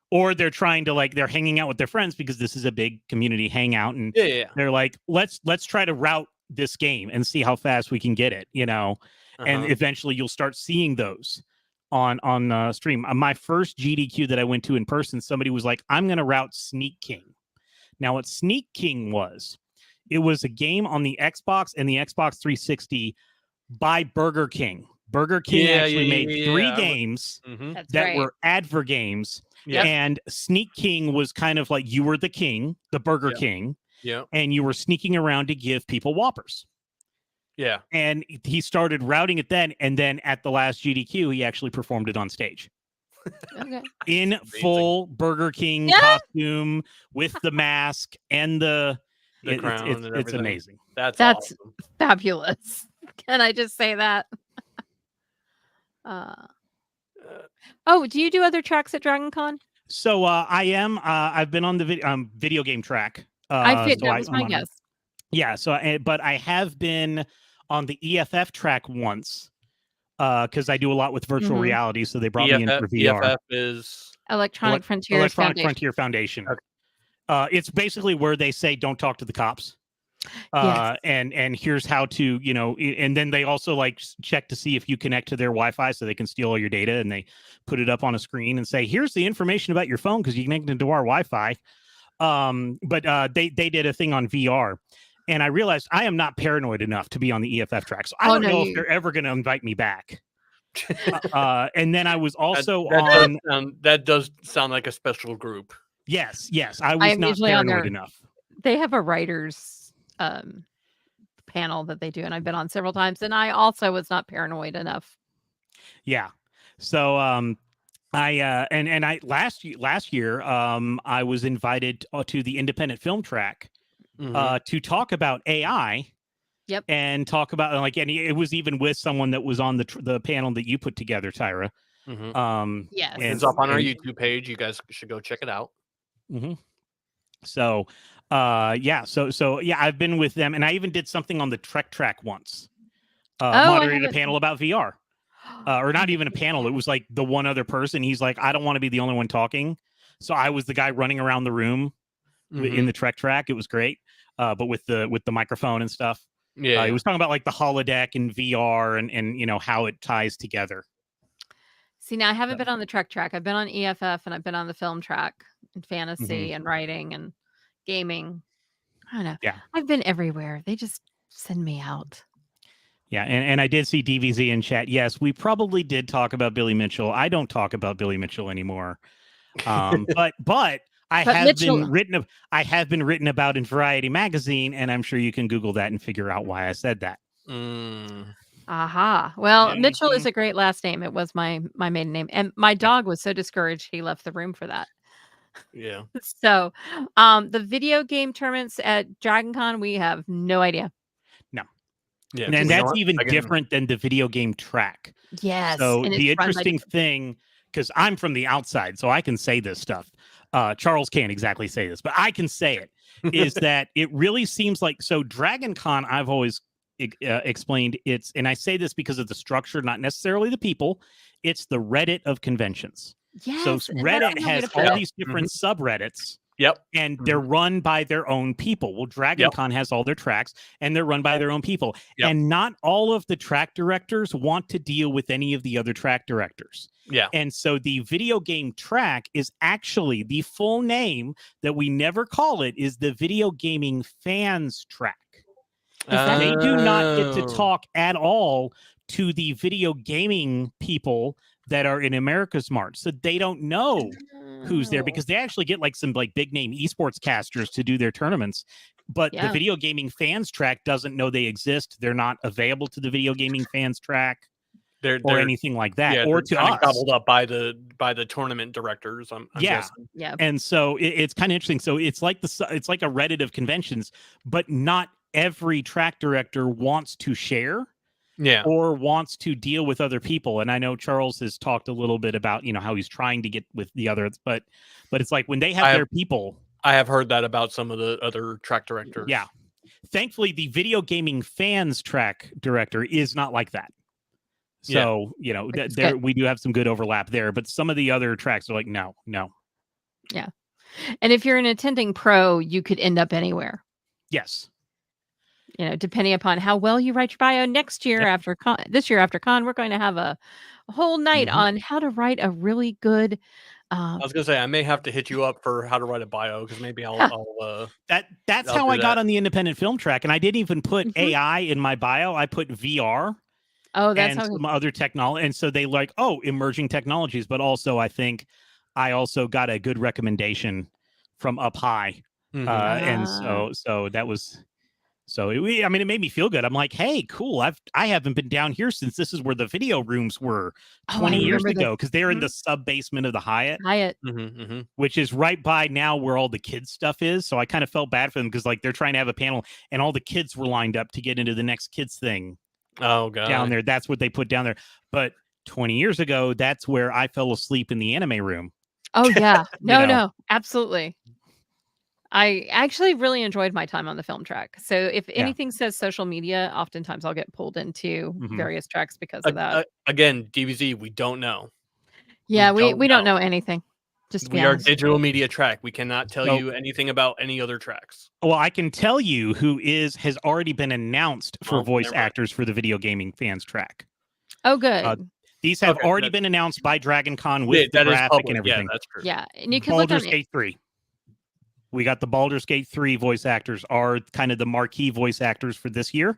Or they're trying to they're hanging out with their friends because this is a big community hangout, and they're like, let's try to route this game and see how fast we can get it, and eventually you'll start seeing those on stream. My first GDQ that I went to in person, somebody was like, I'm going to route Sneak King. Now what Sneak King was, it was a game on the Xbox and the Xbox 360 by Burger King. Burger King actually made 3 games that were adver games. Yeah. And Sneak King was kind of like, you were the king, the Burger King. Yeah. And you were sneaking around to give people Whoppers. Yeah. And he started routing it then. And then at the last GDQ, he actually performed it on stage. In full Burger King costume with the mask and the crown and it's amazing. That's awesome. Fabulous. Can I just say that? Do you do other tracks at Dragon Con? So I am. I've been on the video game track. That was my guess. Yeah. So, but I have been on the EFF track once because I do a lot with virtual reality. So they brought me in for VR. EFF is Electronic Frontier Foundation. Okay. It's basically where they say don't talk to the cops. And here's how to, and then they also check to see if you connect to their Wi-Fi so they can steal all your data, and they put it up on a screen and say, here's the information about your phone because you connected to our Wi-Fi. But they did a thing on VR, and I realized I am not paranoid enough to be on the EFF track. So I don't know if they're ever going to invite me back. And then I was also that does sound like a special group. Yes. I I was am not usually on paranoid their enough. they have a writers, panel that they do, and I've been on several times, and I also was not paranoid enough. Yeah. So I last year I was invited to the independent film track to talk about AI. Yep. And talk about and it was even with someone that was on the panel that you put together, Tyra. Yes. It's up on our YouTube page. You guys should go check it out. So I've been with them, and I even did something on the Trek track once. Moderated a panel about VR. Or not even a panel. It was like the one other person. He's like, I don't want to be the only one talking. So I was the guy running around the room in the Trek track. It was great. But with the microphone and stuff. Yeah. He was talking about like the holodeck and VR and how it ties together. See, now I haven't been on the Trek track. I've been on EFF and I've been on the film track and fantasy and writing and gaming. I don't know. Yeah. I've been everywhere. They just send me out. Yeah, and I did see DVZ in chat. Yes, we probably did talk about Billy Mitchell. I don't talk about Billy Mitchell anymore. But I have been written about in Variety magazine, and I'm sure you can Google that and figure out why I said that. Aha. Well, Mitchell is a great last name. It was my maiden name, and my dog was so discouraged he left the room for that. Yeah. So, the video game tournaments at DragonCon, we have no idea. No. Yeah, and that's even different than the video game track. Yes. So the interesting thing, because I'm from the outside, so I can say this stuff. Charles can't exactly say this, but I can say it, is that it really seems like, so DragonCon, I've always explained it's, and I say this because of the structure, not necessarily the people, it's the Reddit of conventions. Yes, so Reddit has all these different subreddits. Yep. And they're run by their own people. Well, DragonCon has all their tracks, and they're run by their own people. Yep. And not all of the track directors want to deal with any of the other track directors. Yeah. And so the video game track is actually, the full name that we never call it is the Video Gaming Fans Track. They do not get to talk at all to the video gaming people that are in America's Mart. So they don't know who's there, because they actually get like some like big name esports casters to do their tournaments. But the Video Gaming Fans Track doesn't know they exist. They're not available to the Video Gaming Fans Track or anything like that, or to us. Gobbled up by the tournament directors. I'm guessing. Yeah. And so it's kind of interesting. So it's like a Reddit of conventions, but not every track director wants to share. Yeah. Or wants to deal with other people. And I know Charles has talked a little bit about, how he's trying to get with the others, but it's like when they have their people. I have heard that about some of the other track directors. Yeah. Thankfully, the Video Gaming Fans Track director is not like that. So, we do have some good overlap there, but some of the other tracks are like, no. Yeah. And if you're an attending pro, you could end up anywhere. Yes. Depending upon how well you write your bio. Next year after con, this year after con, we're going to have a whole night on how to write a really good. I was gonna say I may have to hit you up for how to write a bio, because maybe I'll that's how I got on the independent film track, and I didn't even put AI in my bio. I put VR. Oh, that's and some other technology, and so they like emerging technologies, but also I think I also got a good recommendation from up high, and so that was. So it made me feel good. I'm like, hey, cool. I haven't been down here since this is where the video rooms were 20 years ago, because they're in the sub basement of the Hyatt, which is right by now where all the kids stuff is. So I kind of felt bad for them, because like they're trying to have a panel and all the kids were lined up to get into the next kids thing. Oh god, down there. That's what they put down there. But 20 years ago, that's where I fell asleep in the anime room. Oh yeah, no, absolutely. I actually really enjoyed my time on the film track. So if anything says social media, oftentimes I'll get pulled into various tracks because of that. Again, DBZ, we don't know. Yeah, we don't know anything. Just we are digital media track. We cannot tell you anything about any other tracks. Well, I can tell you who has already been announced for voice actors for the Video Gaming Fans track. Oh, good. These have already been announced by DragonCon with the graphic and everything. Yeah, that's true. Yeah, and you can Baldur's Gate 3. We got the Baldur's Gate 3 voice actors are kind of the marquee voice actors for this year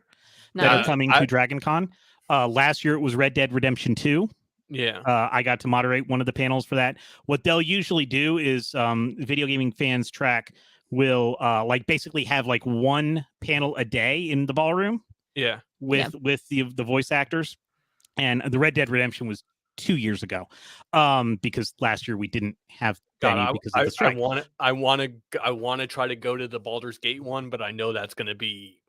that are coming to DragonCon. Last year it was Red Dead Redemption 2. Yeah. I got to moderate one of the panels for that. What they'll usually do is Video Gaming Fans Track will like basically have like one panel a day in the ballroom Yeah. with the voice actors. And the Red Dead Redemption was 2 years ago, because last year we didn't have any God, because of the I strike. want to try to go to the Baldur's Gate one, but I know that's going to be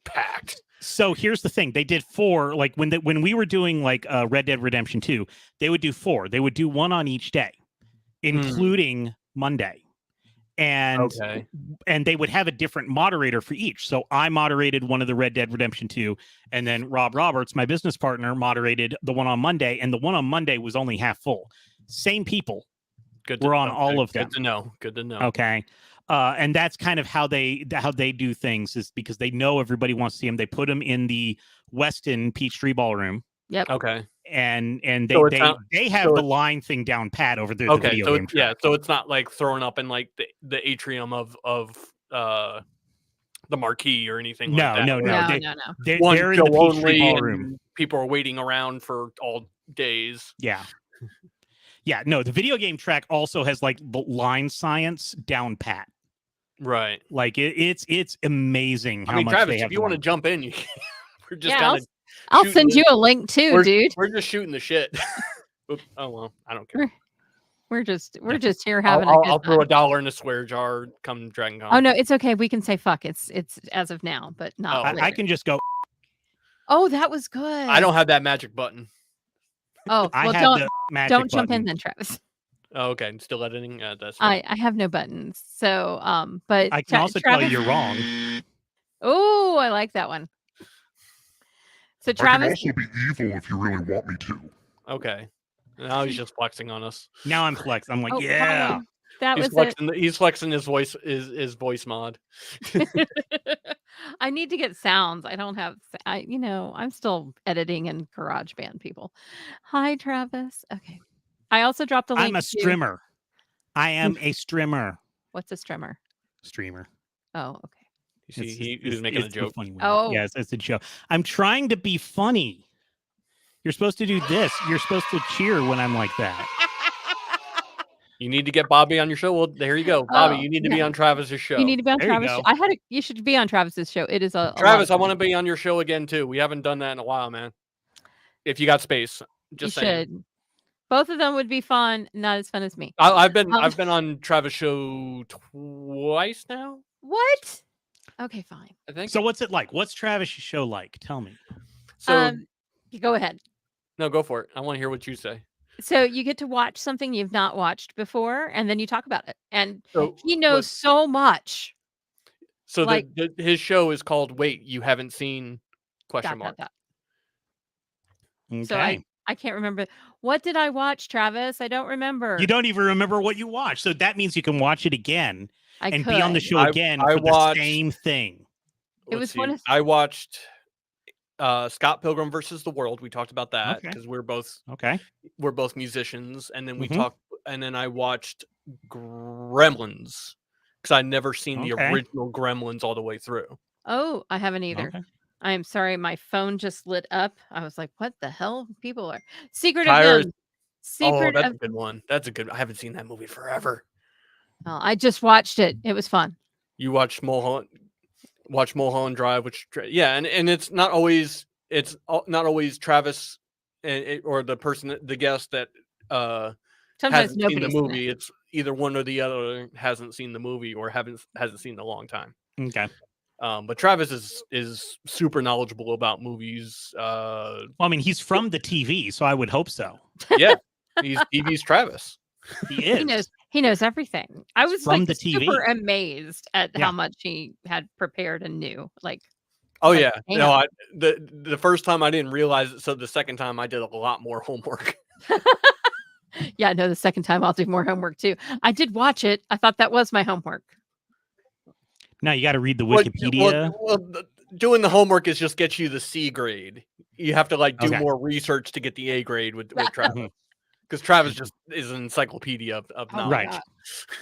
packed. So here's the thing: they did 4. Like when we were doing like Red Dead Redemption 2, they would do 4. They would do one on each day, including Monday, and Okay. and they would have a different moderator for each. So I moderated one of the Red Dead Redemption 2, and then Rob Roberts, my business partner, moderated the one on Monday, and the one on Monday was only half full. Same people were on all of them. Good to know. Good to know. Okay. And that's kind of how they do things, is because they know everybody wants to see them. They put them in the Westin Peachtree Ballroom. Yep. Okay. And So they have the line thing down pat over there. Okay. The video So game track. so it's not like thrown up in like the atrium of the marquee or anything like that. No. No. They're in the Peachtree Ballroom. And people are waiting around for all days. Yeah. Yeah, no, the video game track also has like the line science down pat. Right. Like it's amazing how I mean, much Travis, they have if you want to jump in, you can. We're just Yeah, kind of. I'll send you a link too, dude. We're just shooting the shit. Oops, oh well, I don't care. We're just here having a good I'll throw time. $1 in a swear jar come Dragon Con. Oh no, it's okay. We can say fuck. It's as of now, but not. I can just go. Oh, that was good. I don't have that magic button. Oh, I well, have the magic don't jump button. in then, Travis. Oh, okay. I'm still editing. That's fine. I have no buttons. So but I can also tell you you're wrong. Oh, I like that one. So Travis, I can also be evil if you really want me to. Okay. Now he's just flexing on us. Now I'm flexing. I'm like, oh, yeah. fine. That He's was flexing. He's flexing his voice mod. it. I need to get sounds. I don't have. I'm still editing in GarageBand, people. Hi, Travis. Okay. I also dropped a link. I'm a strimmer. I am a strimmer. What's a strimmer? Streamer. Oh, okay. You see, he was making a joke. Oh, yes, it's a joke. I'm trying to be funny. You're supposed to do this. You're supposed to cheer when I'm like that. You need to get Bobby on your show. Well, there you go, Bobby. You need to be on Travis's show. You need to be on There Travis. you go. You should be on Travis's show. It is a Travis, lot I of want to fun. be on your show again too. We haven't done that in a while, man. If you got space, just You saying. should. Both of them would be fun. Not as fun as me. I've been on Travis' show twice now. What? Okay, fine. I think. So what's it like? What's Travis' show like? Tell me. So You go ahead. no, go for it. I want to hear what you say. So you get to watch something you've not watched before, and then you talk about it. And So he knows so much. So like- his show is called "Wait, You Haven't Seen?" ? Okay. Okay. So I can't remember. What did I watch, Travis? I don't remember. You don't even remember what you watched. So that means you can watch it again and be on the could. show again I for watched- the same thing. It was one of- I watched Scott Pilgrim versus the World. We talked about that Okay. because we're both musicians, and then we Mhm. talked. And then I watched Gremlins because I'd never seen the Okay. original Gremlins all the way through. Oh, I haven't either. Okay. I am sorry. My phone just lit up. I was like, what the hell? People are Secret Tyra- of them. Secret that's of a good one. That's a good. I haven't seen that movie forever. Oh, I just watched it. It was fun. You watched Mulholland Drive, which and it's not always Travis or the guest that Sometimes hasn't seen the nobody's seen movie. It's either one or the other hasn't seen the movie or hasn't seen in a long time. Okay. But Travis is super knowledgeable about movies. Well, I mean, he's from the TV, so I would hope so. Yeah, he's TV's Travis. He is. He knows everything. I was from like the TV. super amazed at Yeah. how much he had prepared and knew. Like, Oh Like, yeah, damn. no. The first time I didn't realize it, so the second time I did a lot more homework. yeah, no, the second time I'll do more homework too. I did watch it. I thought that was my homework. Now you got to read the Well, Wikipedia. Doing the homework is just get you the C grade. You have to do Okay. more research to get the A grade with Travis. Mhm. Because Travis just is an encyclopedia of Oh, knowledge.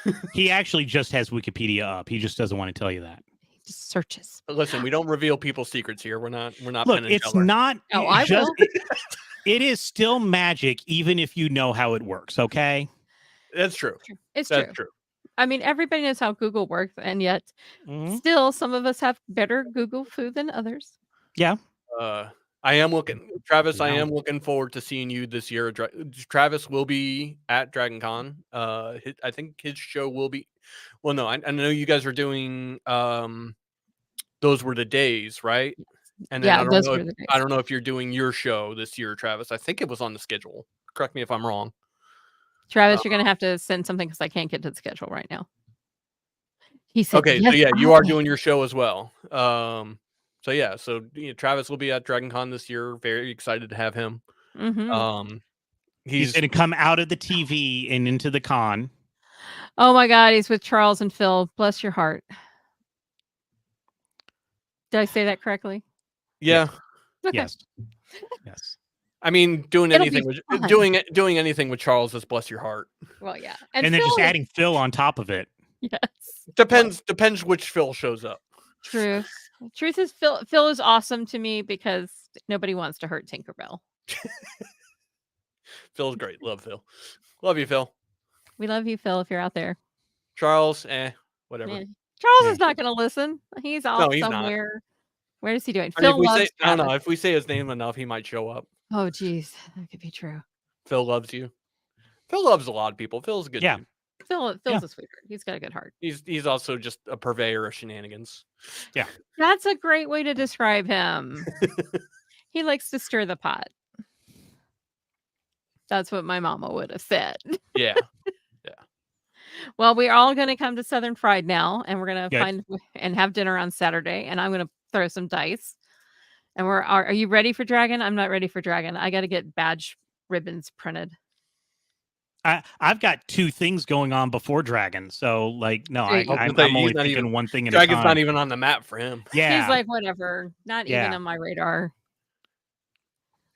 Right. He actually just has Wikipedia up. He just doesn't want to tell you that. He just searches. Listen, we don't reveal people's secrets here. We're not Look, Penn and it's Teller. not Oh, I just will. It is still magic, even if you know how it works. Okay. That's true. It's That's true. true. I mean, everybody knows how Google works, and yet Mhm. still some of us have better Google food than others. Yeah. I am looking, Travis. I Wow. am looking forward to seeing you this year. Travis will be at Dragon Con. I think his show will be. Well, no, I know you guys are doing. Those were the days, right? And then Yeah, those were the days. I don't know if you're doing your show this year, Travis. I think it was on the schedule. Correct me if I'm wrong. Travis, you're gonna have to send something because I can't get to the schedule right now. He said, Okay, yes, so yeah, you I are can. doing your show as well. So yeah, so Travis will be at Dragon Con this year. Very excited to have him. Mhm. He's going to come out of the TV and into the con. Oh my God, he's with Charles and Phil. Bless your heart. Did I say that correctly? Yeah. Okay. Yes. Yes. I mean, doing It'll anything be with fun. doing anything with Charles is bless your heart. Well, yeah, And then Phil just is- adding Phil on top of it. Yes. Depends which Phil shows up. Truth. Truth is Phil is awesome to me because nobody wants to hurt Tinkerbell. Phil's great. Love Phil. Love you, Phil. We love you, Phil, if you're out there. Charles, whatever. Yeah. Charles Yeah. is not going to listen. He's off No, he's not. somewhere. Where is he doing? I mean, Phil loves I don't know. Travis. If we say his name enough, he might show up. Oh, geez, that could be true. Phil loves you. Phil loves a lot of people. Phil's a good dude. Phil's Yeah. a sweetheart. He's got a good heart. He's also just a purveyor of shenanigans. That's a great way to describe him. He likes to stir the pot. That's what my mama would have said. Yeah. Well, we're all going to come to Southern Fried now, and we're going to Good. find and have dinner on Saturday, and I'm going to throw some dice. And are you ready for Dragon? I'm not ready for Dragon. I got to get badge ribbons printed. I've got two things going on before Dragon, so like no, There you go. I'm He's only not thinking even- one thing at Dragon's a not time. even on the map for him. Yeah, He's like, whatever, not even Yeah. on my radar.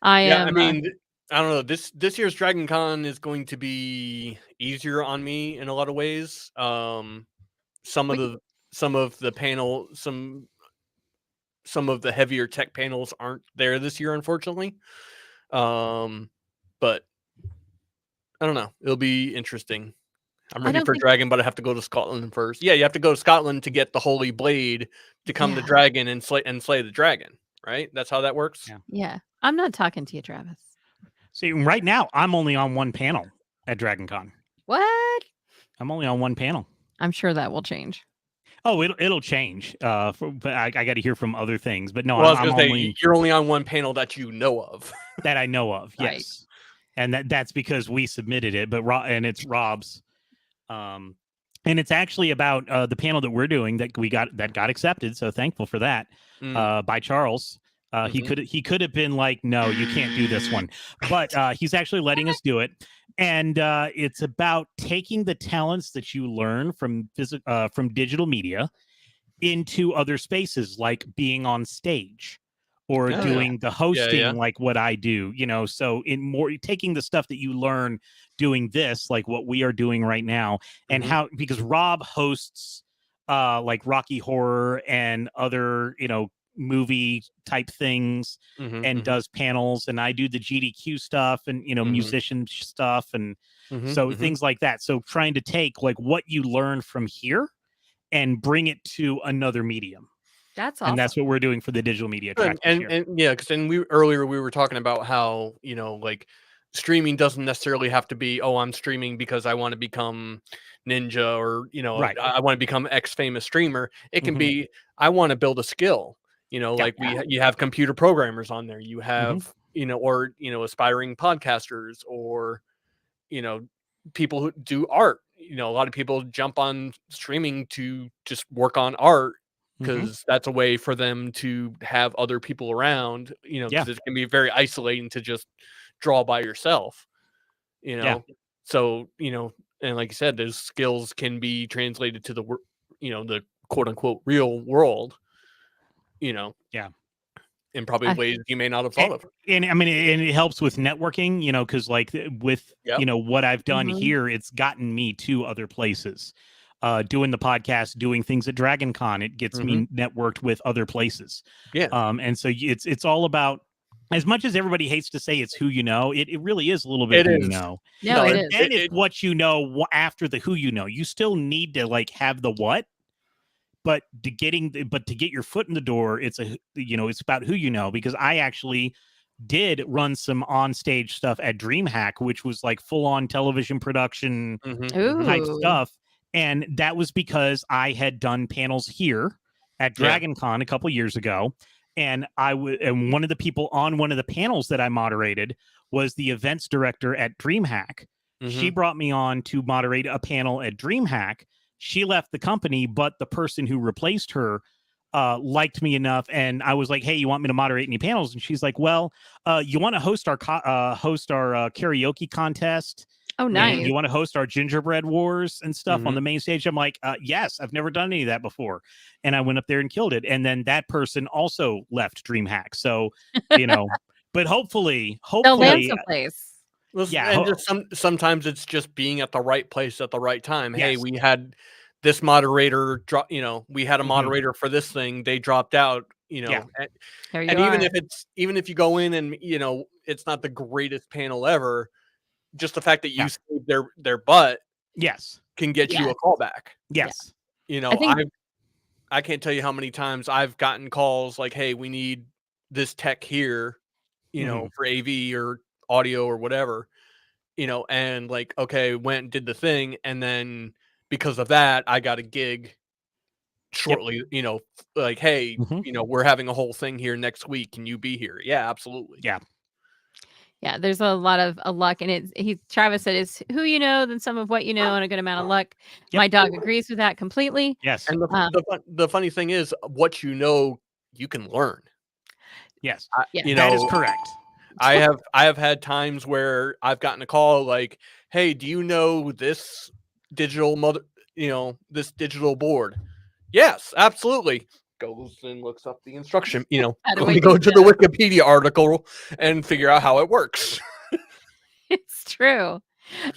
I Yeah, am. I mean, I don't know. This year's Dragon Con is going to be easier on me in a lot of ways. Some of the panel, some of the heavier tech panels aren't there this year, unfortunately. But I don't know. It'll be interesting. I'm I ready don't for think- Dragon, but I have to go to Scotland first. Yeah, you have to go to Scotland to get the Holy Blade to come to Yeah. Dragon and slay the dragon. Right? That's how that works. Yeah. Yeah, I'm not talking to you, Travis. see, right now I'm only on one panel at Dragon Con. What? I'm only on one panel. I'm sure that will change. Oh, it'll change. But I got to hear from other things. But no, Well, I was I'm gonna say only you're only on one panel that you know of. that I know of. Right. Yes, and that's because we submitted it. But and it's Rob's. And it's actually about the panel that we're doing that got accepted. So thankful for that. By Charles. He could have been like, no, you can't do this one, but he's actually letting us do it. And it's about taking the talents that you learn from digital media into other spaces, like being on stage or Oh, doing the hosting, yeah. like what I do. So in more taking the stuff that you learn doing this, like what we are doing right now, and how because Rob hosts like Rocky Horror and other movie type things and does panels, and I do the GDQ stuff and musician stuff and things like that. So trying to take like what you learn from here and bring it to another medium. That's awesome. And that's what we're doing for the digital media track this year. And yeah, because earlier we were talking about how like streaming doesn't necessarily have to be, oh, I'm streaming because I want to become ninja or Right. I want to become X famous streamer. It can be I want to build a skill. Like you have computer programmers on there. You have or aspiring podcasters or people who do art. A lot of people jump on streaming to just work on art because that's a way for them to have other people around, because it can be very isolating to just draw by yourself, so, and like you said, those skills can be translated to the quote unquote real world, in probably ways you may not have thought of. And I mean, and it helps with networking, because like with, what I've done here, it's gotten me to other places. Doing the podcast, doing things at Dragon Con, it gets me networked with other places. Yeah. And so it's all about as much as everybody hates to say it's who you know, it really is a little bit who you know. No, it is. And it's what you know after the who you know. You still need to like have the what, but to get your foot in the door, it's it's about who you know, because I actually did run some on-stage stuff at DreamHack, which was like full-on television production type Ooh. stuff. And that was because I had done panels here at DragonCon a couple years ago. And and one of the people on one of the panels that I moderated was the events director at DreamHack. She brought me on to moderate a panel at DreamHack. She left the company, but the person who replaced her liked me enough, and I was like, "Hey, you want me to moderate any panels?" And she's like, "Well, you want to host our karaoke contest? Oh, And nice. you want to host our gingerbread wars and stuff on the main stage?" I'm like, "Yes, I've never done any of that before," and I went up there and killed it. And then that person also left DreamHack, so but hopefully, They'll land someplace. Listen, and just sometimes it's just being at the right place at the right time. Hey, we had this moderator drop, we had a moderator for this thing, they dropped out, and even if you go in and it's not the greatest panel ever, just the fact that you saved their butt can get you a callback. I can't tell you how many times I've gotten calls like, hey, we need this tech here, for AV or audio or whatever, and like, okay, went and did the thing, and then because of that, I got a gig shortly, like, hey, we're having a whole thing here next week. Can you be here? Yeah, absolutely. Yeah, there's a lot of luck, and Travis said it's who you know, then some of what you know, and a good amount of luck. My dog agrees with that completely. Yes. And the funny thing is, what you know, you can learn. Yes. That is correct. I have had times where I've gotten a call like, "Hey, do you know this digital this digital board?" Yes, absolutely. Goes and looks up the instruction, go to the Wikipedia article and figure out how it works. It's true.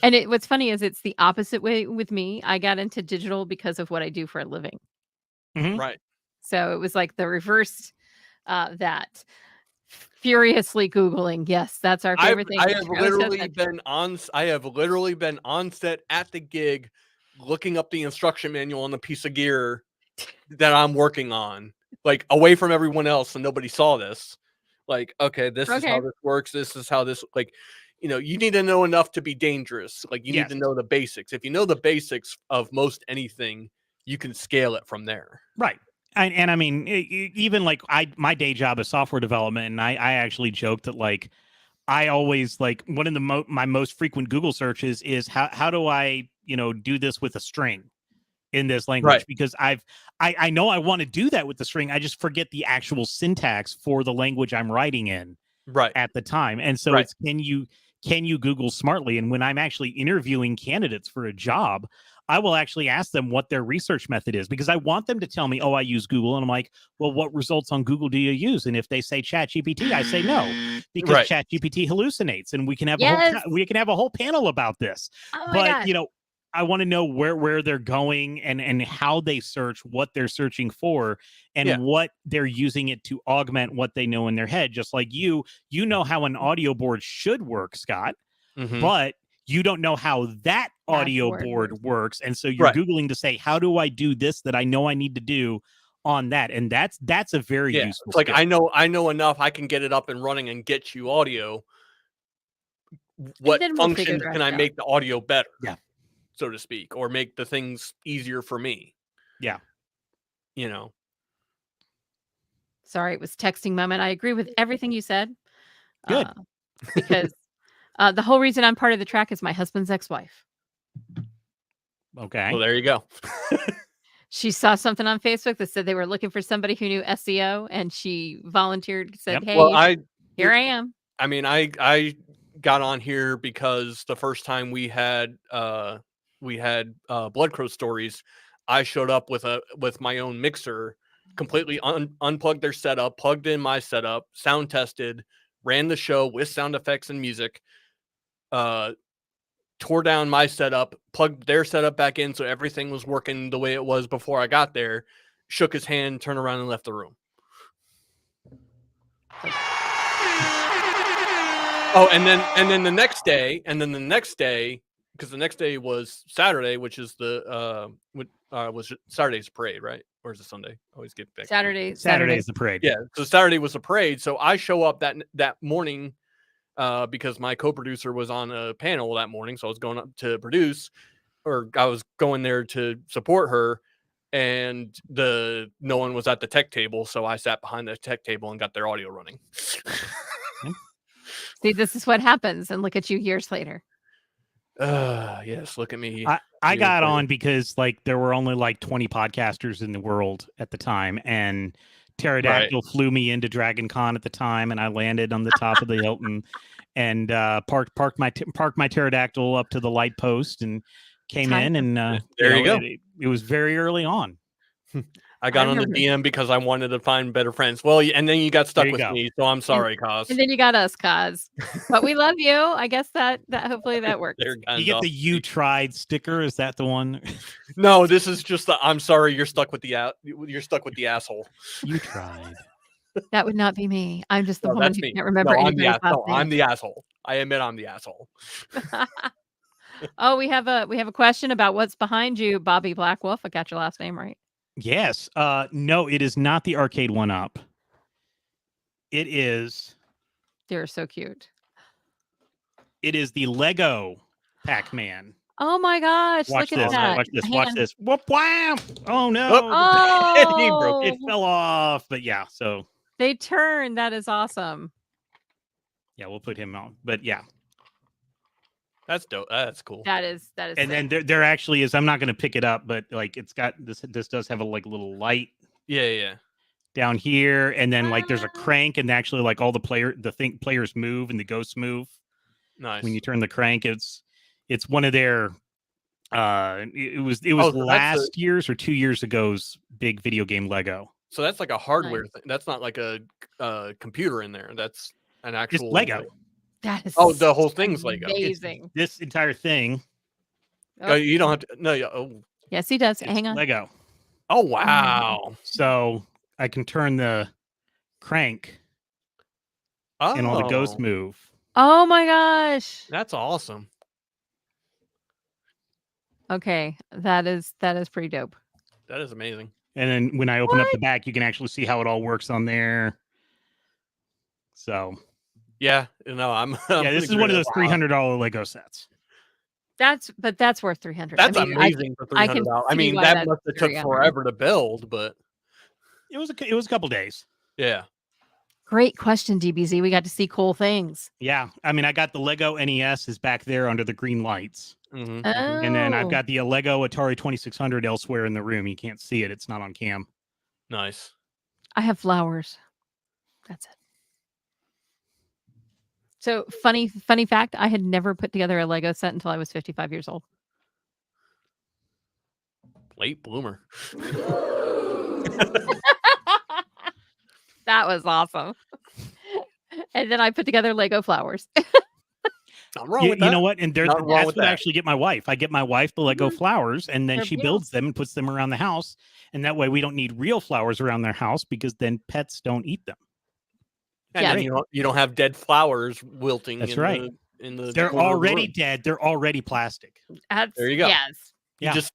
And what's funny is it's the opposite way with me. I got into digital because of what I do for a living. Right. So it was like the reverse that. Furiously Googling. Yes, that's our favorite thing. I have literally been on set at the gig looking up the instruction manual on the piece of gear that I'm working on, like away from everyone else, so nobody saw this. Like, okay, this is how this works. This is how this, like, you need to know enough to be dangerous. Like, you need to know the basics. If you know the basics of most anything, you can scale it from there. Right. And I mean, even like my day job is software development, and I actually joked that like I always like one of my most frequent Google searches is how do I do this with a string in this language, because I know I want to do that with the string, I just forget the actual syntax for the language I'm writing in at the time, and so it's can you Google smartly? And when I'm actually interviewing candidates for a job, I will actually ask them what their research method is, because I want them to tell me, oh, I use Google. And I'm like, well, what results on Google do you use? And if they say ChatGPT, I say no, because ChatGPT hallucinates, and we can have a whole panel about this. But I want to know where they're going and how they search, what they're searching for, and what they're using it to augment what they know in their head. Just like you know how an audio board should work, Scott, but you don't know how that audio board works. And so you're Googling to say, how do I do this that I know I need to do on that? And that's a very useful skill. Like, skill. I know enough. I can get it up and running and get you audio. What functions can I make the audio better? Yeah. So to speak, or make the things easier for me. Yeah. Sorry, it was texting moment. I agree with everything you said. Good. Because the whole reason I'm part of the track is my husband's ex-wife. Okay. Well, there you go. She saw something on Facebook that said they were looking for somebody who knew SEO, and she volunteered, said, hey, here I am. I mean, I got on here because the first time we had Blood Crow Stories, I showed up with my own mixer, completely unplugged their setup, plugged in my setup, sound tested, ran the show with sound effects and music, tore down my setup, plugged their setup back in so everything was working the way it was before I got there, shook his hand, turned around and left the room. Oh, and then the next day, because the next day was Saturday, which is was Saturday's parade, right? Or is it Sunday? I always get back. Saturday is the parade. Yeah, so Saturday was the parade. So I show up that morning because my co-producer was on a panel that morning, so I was going up to produce, or I was going there to support her, and no one was at the tech table, so I sat behind the tech table and got their audio running. See, this is what happens, and look at you years later. Yes, look at me. I got on because like there were only like 20 podcasters in the world at the time, and Pterodactyl flew me into Dragon Con at the time, and I landed on the top of the Hilton and parked my Pterodactyl up to the light post and came in, and there you go. It was very early on. I got on the DM because I wanted to find better friends. Well, and then you got stuck with me, so I'm sorry, Kaz. And then you got us, Kaz. But we love you. I guess that hopefully that works. You get the "You tried" sticker. Is that the one? No, this is just the "I'm sorry, you're stuck with the asshole." You tried. That would not be me. I'm just the woman who can't remember anybody's last name. I'm the asshole. I admit I'm the asshole. Oh, we have a question about what's behind you, Bobby Blackwolf. I got your last name right. Yes. No, it is not the arcade 1-up. It is. They're so cute. It is the Lego Pac-Man. Oh my gosh! Watch look this. at that. Watch this. Watch this. Whoop! Wham! Oh no! Oh! It fell off. But yeah, so they turn. That is awesome. Yeah, we'll put him on. But yeah. That's dope. That's cool. That is. And then there actually is. I'm not going to pick it up, but like it's got this. This does have a like little light. Yeah. Down here, and then like there's a crank, and actually like all the players move and the ghosts move. Nice. When you turn the crank, it's one of their. It was last year's or 2 years ago's big video game Lego. So that's like a hardware thing. That's not like a computer in there. That's an actual just Lego. That is the whole thing's Lego. Amazing. This entire thing. Oh. You don't have to. No. Oh. Yes, he does. Hang on. Lego. Oh wow! So I can turn the crank, and all the ghosts move. Oh my gosh! That's awesome. Okay, that is pretty dope. That is amazing. And then when I open up the back, you can actually see how it all works on there. So. Yeah, I'm this is one of those $300 Lego sets. That's worth $300. That's amazing for $300. I mean, that must have took forever to build, but it was a couple days. Yeah. Great question, DBZ. We got to see cool things. Yeah, I mean, I got the Lego NES is back there under the green lights, mm-hmm. And then I've got the Lego Atari 2600 elsewhere in the room. You can't see it; it's not on cam. Nice. I have flowers. That's it. So funny fact, I had never put together a Lego set until I was 55 years old. Late bloomer. That was awesome. And then I put together Lego flowers. Not wrong with that. You know what? And that's what I actually get my wife. I get my wife the Lego flowers, and then she builds them and puts them around the house. And that way we don't need real flowers around their house because then pets don't eat them. And you don't have dead flowers wilting. That's right. They're already dead. They're already plastic. There you go. Yes.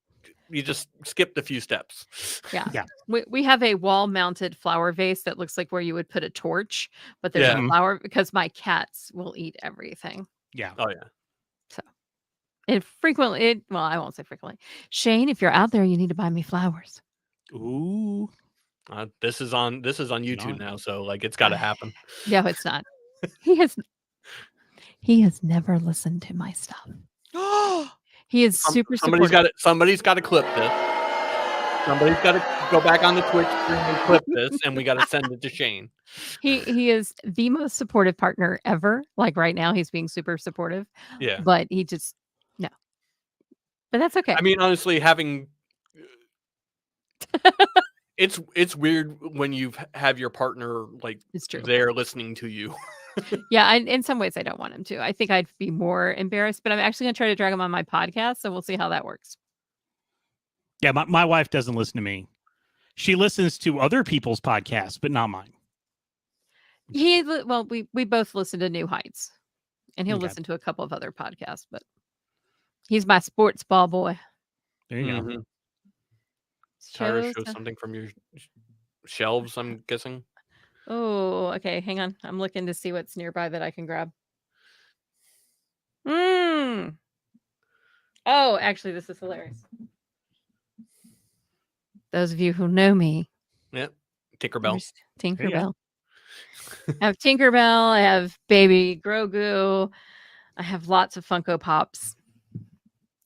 You just skipped a few steps. Yeah. We have a wall-mounted flower vase that looks like where you would put a torch, but there's a flower because my cats will eat everything. Yeah. Oh yeah. So I won't say frequently. Shane, if you're out there, you need to buy me flowers. Ooh. This is on YouTube now, so like it's got to happen. No, it's not. He has never listened to my stuff. He is super supportive. Somebody's got to clip this. Somebody's got to go back on the Twitch stream and clip this, and we got to send it to Shane. He is the most supportive partner ever. Like right now, he's being super supportive. Yeah, but he just no. But that's okay. I mean, honestly, having it's weird when you have your partner like it's true. There listening to you. Yeah, in some ways I don't want him to. I think I'd be more embarrassed, but I'm actually going to try to drag him on my podcast, so we'll see how that works. Yeah, my wife doesn't listen to me. She listens to other people's podcasts, but not mine. We both listen to New Heights. And he'll Okay. listen to a couple of other podcasts, but he's my sports ball boy. There you go. Mhm. Tyra, Shows. show something from your shelves, I'm guessing. Oh, okay. Hang on. I'm looking to see what's nearby that I can grab. Mm. Oh, actually, this is hilarious. Those of you who know me, Yep. Tinkerbell. there's There you go. Tinkerbell. I have Tinkerbell. I have Baby Grogu. I have lots of Funko Pops.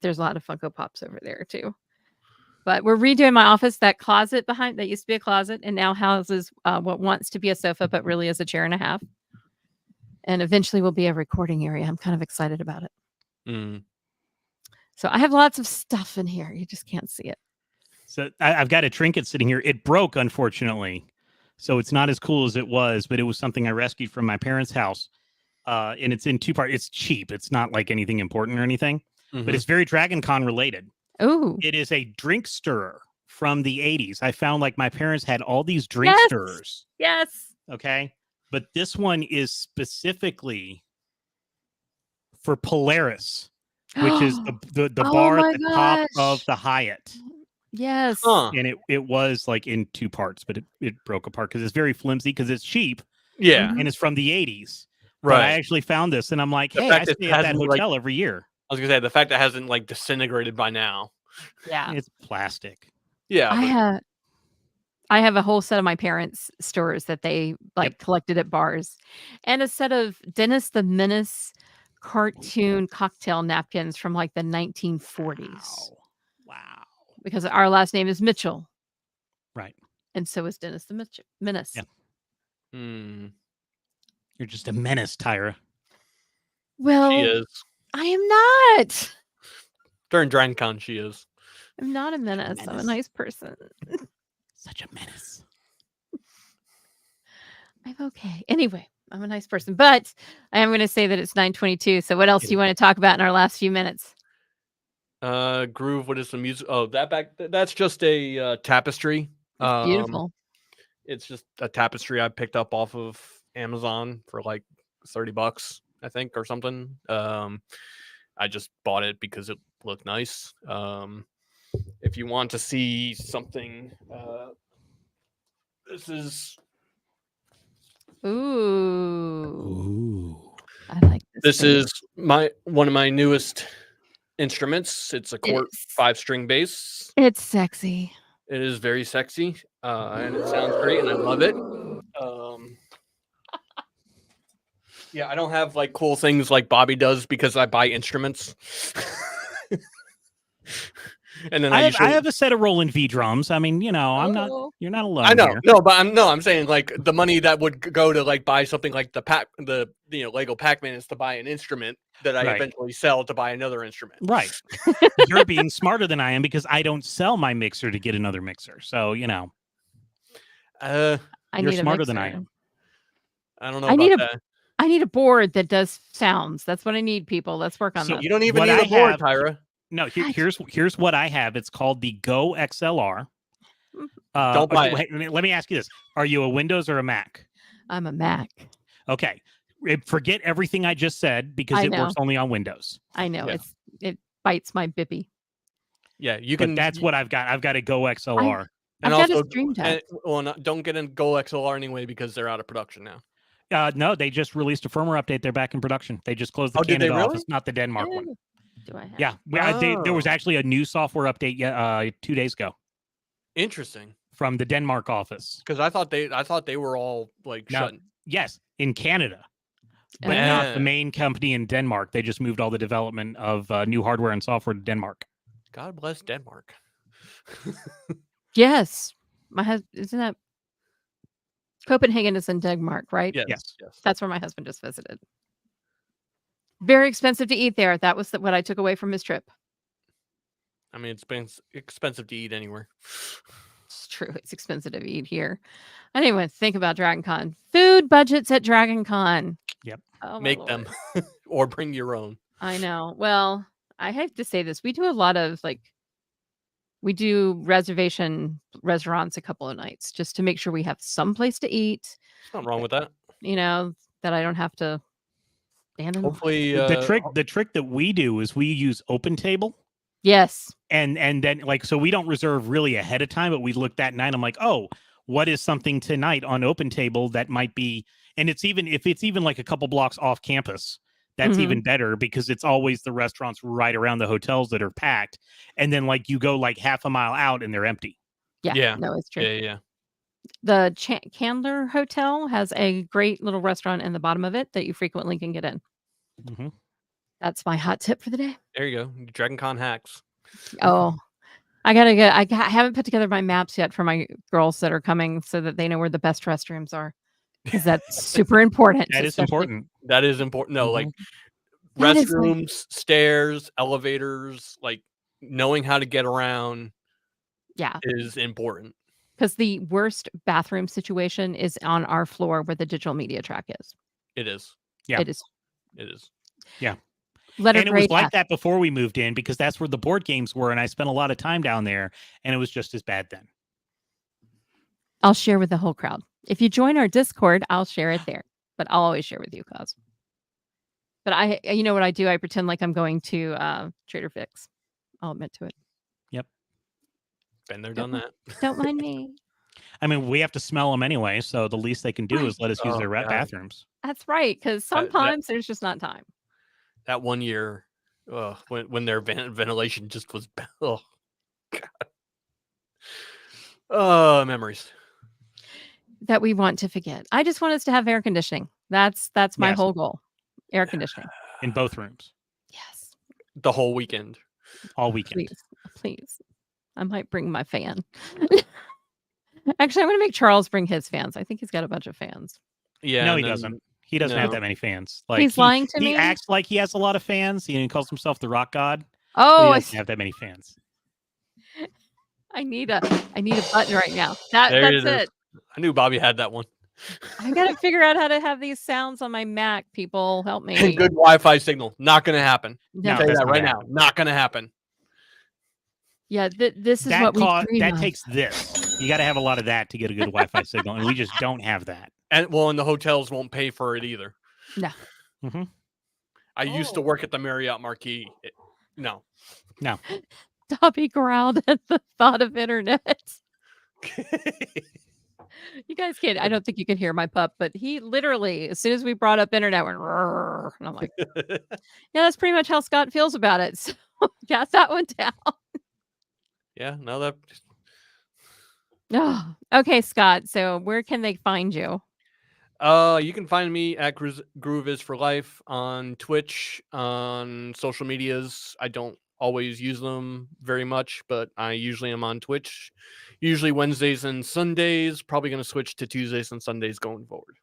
There's a lot of Funko Pops over there too. But we're redoing my office. That closet behind that used to be a closet and now houses what wants to be a sofa, but really is a chair and a half. And eventually will be a recording area. I'm kind of excited about it. Mm. So I have lots of stuff in here. You just can't see it. So I've got a trinket sitting here. It broke, unfortunately. So it's not as cool as it was, but it was something I rescued from my parents' house. And it's in two parts. It's cheap. It's not like anything important or anything, Mhm. but it's very Dragon Con related. Ooh. It is a drink stirrer from the 80s. I found like my parents had all these drink Yes. stirrers. Yes. Okay. But this one is specifically for Polaris, which is the Oh bar my at the top gosh. of the Hyatt. Yes. Huh. And it was like in two parts, but it broke apart because it's very flimsy because it's cheap Yeah. Mhm. and it's from the 80s. But I Right. actually found this and I'm like, The hey, fact I that stay it at that hasn't, like- hotel every year. I was gonna say the fact that it hasn't like disintegrated by now. Yeah. It's plastic. Yeah. I have a whole set of my parents' stores that they like Yep. collected at bars, and a set of Dennis the Menace cartoon cocktail napkins from like the 1940s. Wow. Because our last name is Mitchell, Right. and so is Dennis the Menace. Yeah. Hmm. You're just a menace, Tyra. Well, She is. I am not. During DragonCon, she is. I'm not a menace. I'm a menace. nice person. Such a menace. I'm okay. Anyway, I'm a nice person, but I am going to say that it's 9:22. So, what else do you want to talk about in our last few minutes? Groove. What is the music? Oh, that's just a tapestry. It's beautiful. It's just a tapestry I picked up off of Amazon for like $30, I think, or something. I just bought it because it looked nice. If you want to see something, this is Ooh, Ooh. I like this. this thing. is one of my newest instruments. It's a Cort It's- 5-string bass. It's sexy. It is very sexy, and it sounds great, and I love it. Yeah, I don't have like cool things like Bobby does because I buy instruments. And then I have a set of Roland V drums. I mean, I'm not. Oh. You're not alone. I know, here. no, but I'm saying like the money that would go to like buy something like the Lego Pac-Man is to buy an instrument that I Right. eventually sell to buy another instrument. Right. You're being smarter than I am because I don't sell my mixer to get another mixer. So I I You're need smarter a than I mixer. am. don't know I about need a- that. I need a board that does sounds. That's what I need, people. Let's work on So that. You don't even What need I a board, have- Tyra. No, What? here's what I have. It's called the Go XLR. Don't buy okay, let me ask you this: are you a Windows or a Mac? I'm a Mac. Okay, forget everything I just said because I it know. works only on Windows. I know Yeah. it bites my bippy. Yeah, you But can. that's what I've got. I've got a Go XLR. And I've got a also, Stream Deck. don't get in Go XLR anyway because they're out of production now. No, they just released a firmware update. They're back in production. They just closed the Oh, did they Canada really? office, not the Denmark one. Oh, do I have? Yeah, there was Oh. actually a new software update 2 days ago Interesting, from the Denmark office. because I thought they were all like No. shut. Yes, in Canada, but Oh. not the main company in Denmark. They just moved all the development of new hardware and software to Denmark. God bless Denmark. Yes. My husband isn't that Copenhagen is in Denmark, right? Yes, Yes. yes. That's where my husband just visited. Very expensive to eat there. That was what I took away from his trip. I mean, it's been expensive to eat anywhere. It's true. It's expensive to eat here. I didn't even think about Dragon Con. Food budgets at Dragon Con. Yep. Oh, my Make Lord. them or bring your own. I know. Well, I have to say this. We do a lot of we do reservation restaurants a couple of nights just to make sure we have some place to eat, There's nothing wrong with that. that I don't have to Stand in line. Hopefully, The trick that we do is we use Open Table. Yes. And then so we don't reserve really ahead of time, but we look that night. I'm like, oh, what is something tonight on Open Table that might be, and it's even if it's even like a couple blocks off campus, that's even better because it's always the restaurants right around the hotels that are packed. And then like you go like half a mile out and they're empty. Yeah. No, it's true. Yeah. The Candler Hotel has a great little restaurant in the bottom of it that you frequently can get in. Mm-hmm. That's my hot tip for the day. There you go. Dragon Con hacks. Oh, I haven't put together my maps yet for my girls that are coming so that they know where the best restrooms are. Because that's super important. That is important. That is important. No, like That is restrooms, stairs, elevators, like knowing how to get around is important. Because the worst bathroom situation is on our floor where the digital media track is. It is. Yeah. It is. It is. Yeah. And it was like that before we moved in because that's where the board games were. And I spent a lot of time down there and it was just as bad then. I'll share with the whole crowd. If you join our Discord, I'll share it there. But I'll always share with you, Cos. But you know what I do? I pretend like I'm going to Trader Vic's. I'll admit to it. Yep. Been there, done that. Don't mind me. I mean, we have to smell them anyway, so the least they can do is let us use their bathrooms. That's right, because sometimes there's just not time. That one year, when their ventilation just was, oh, God. Memories that we want to forget. I just want us to have air conditioning. That's my whole goal. Air conditioning in both rooms. Yes. The whole weekend. All weekend. Please. I might bring my fan. Actually, I'm going to make Charles bring his fans. I think he's got a bunch of fans. Yeah. No, he doesn't. He doesn't have that many fans. Like he's lying to me. He acts like he has a lot of fans. He calls himself the rock god. Oh, he doesn't have that many fans. I need a button right now. That's it. I knew Bobby had that one. I got to figure out how to have these sounds on my Mac. People, help me. Good Wi-Fi signal. Not going to happen. No, say that right now. Not going to happen. Yeah, this is what we that takes this. You got to have a lot of that to get a good Wi-Fi signal, and we just don't have that. And the hotels won't pay for it either. No. Mm-hmm. I used to work at the Marriott Marquis. No. Dobby growled at the thought of internet. You guys can't. I don't think you can hear my pup, but he literally, as soon as we brought up internet, went, "Rrr," and I'm like, yeah, that's pretty much how Scott feels about it. So got that one down. Yeah, no, that. Oh, okay, Scott. So where can they find you? You can find me at Groove is for Life on Twitch, on social medias. I don't always use them very much, but I usually am on Twitch. Usually Wednesdays and Sundays. Probably going to switch to Tuesdays and Sundays going forward.